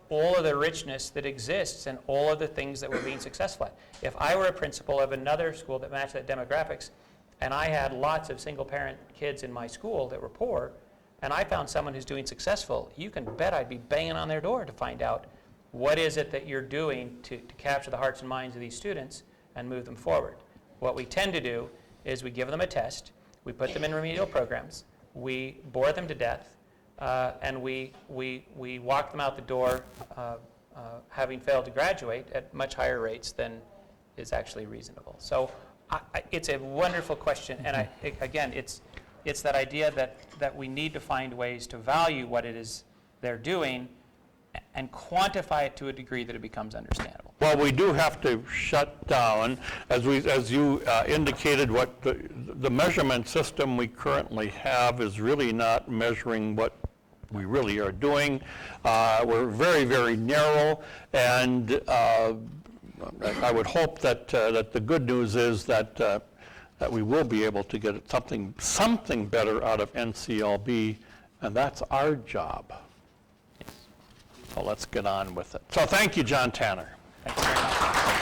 Speaker 2: all of the richness that exists and all of the things that we're being successful at? If I were a principal of another school that matched that demographics, and I had lots of single-parent kids in my school that were poor, and I found someone who's doing successful, you can bet I'd be banging on their door to find out what is it that you're doing to capture the hearts and minds of these students and move them forward. What we tend to do is we give them a test, we put them in remedial programs, we bore them to death, and we walk them out the door having failed to graduate at much higher rates than is actually reasonable. So it's a wonderful question, and again, it's that idea that we need to find ways to value what it is they're doing and quantify it to a degree that it becomes understandable.
Speaker 1: Well, we do have to shut down, as you indicated, what the measurement system we currently have is really not measuring what we really are doing. We're very, very narrow, and I would hope that the good news is that we will be able to get something better out of NCLB, and that's our job. So let's get on with it. So thank you, John Tanner.
Speaker 2: Thanks very much.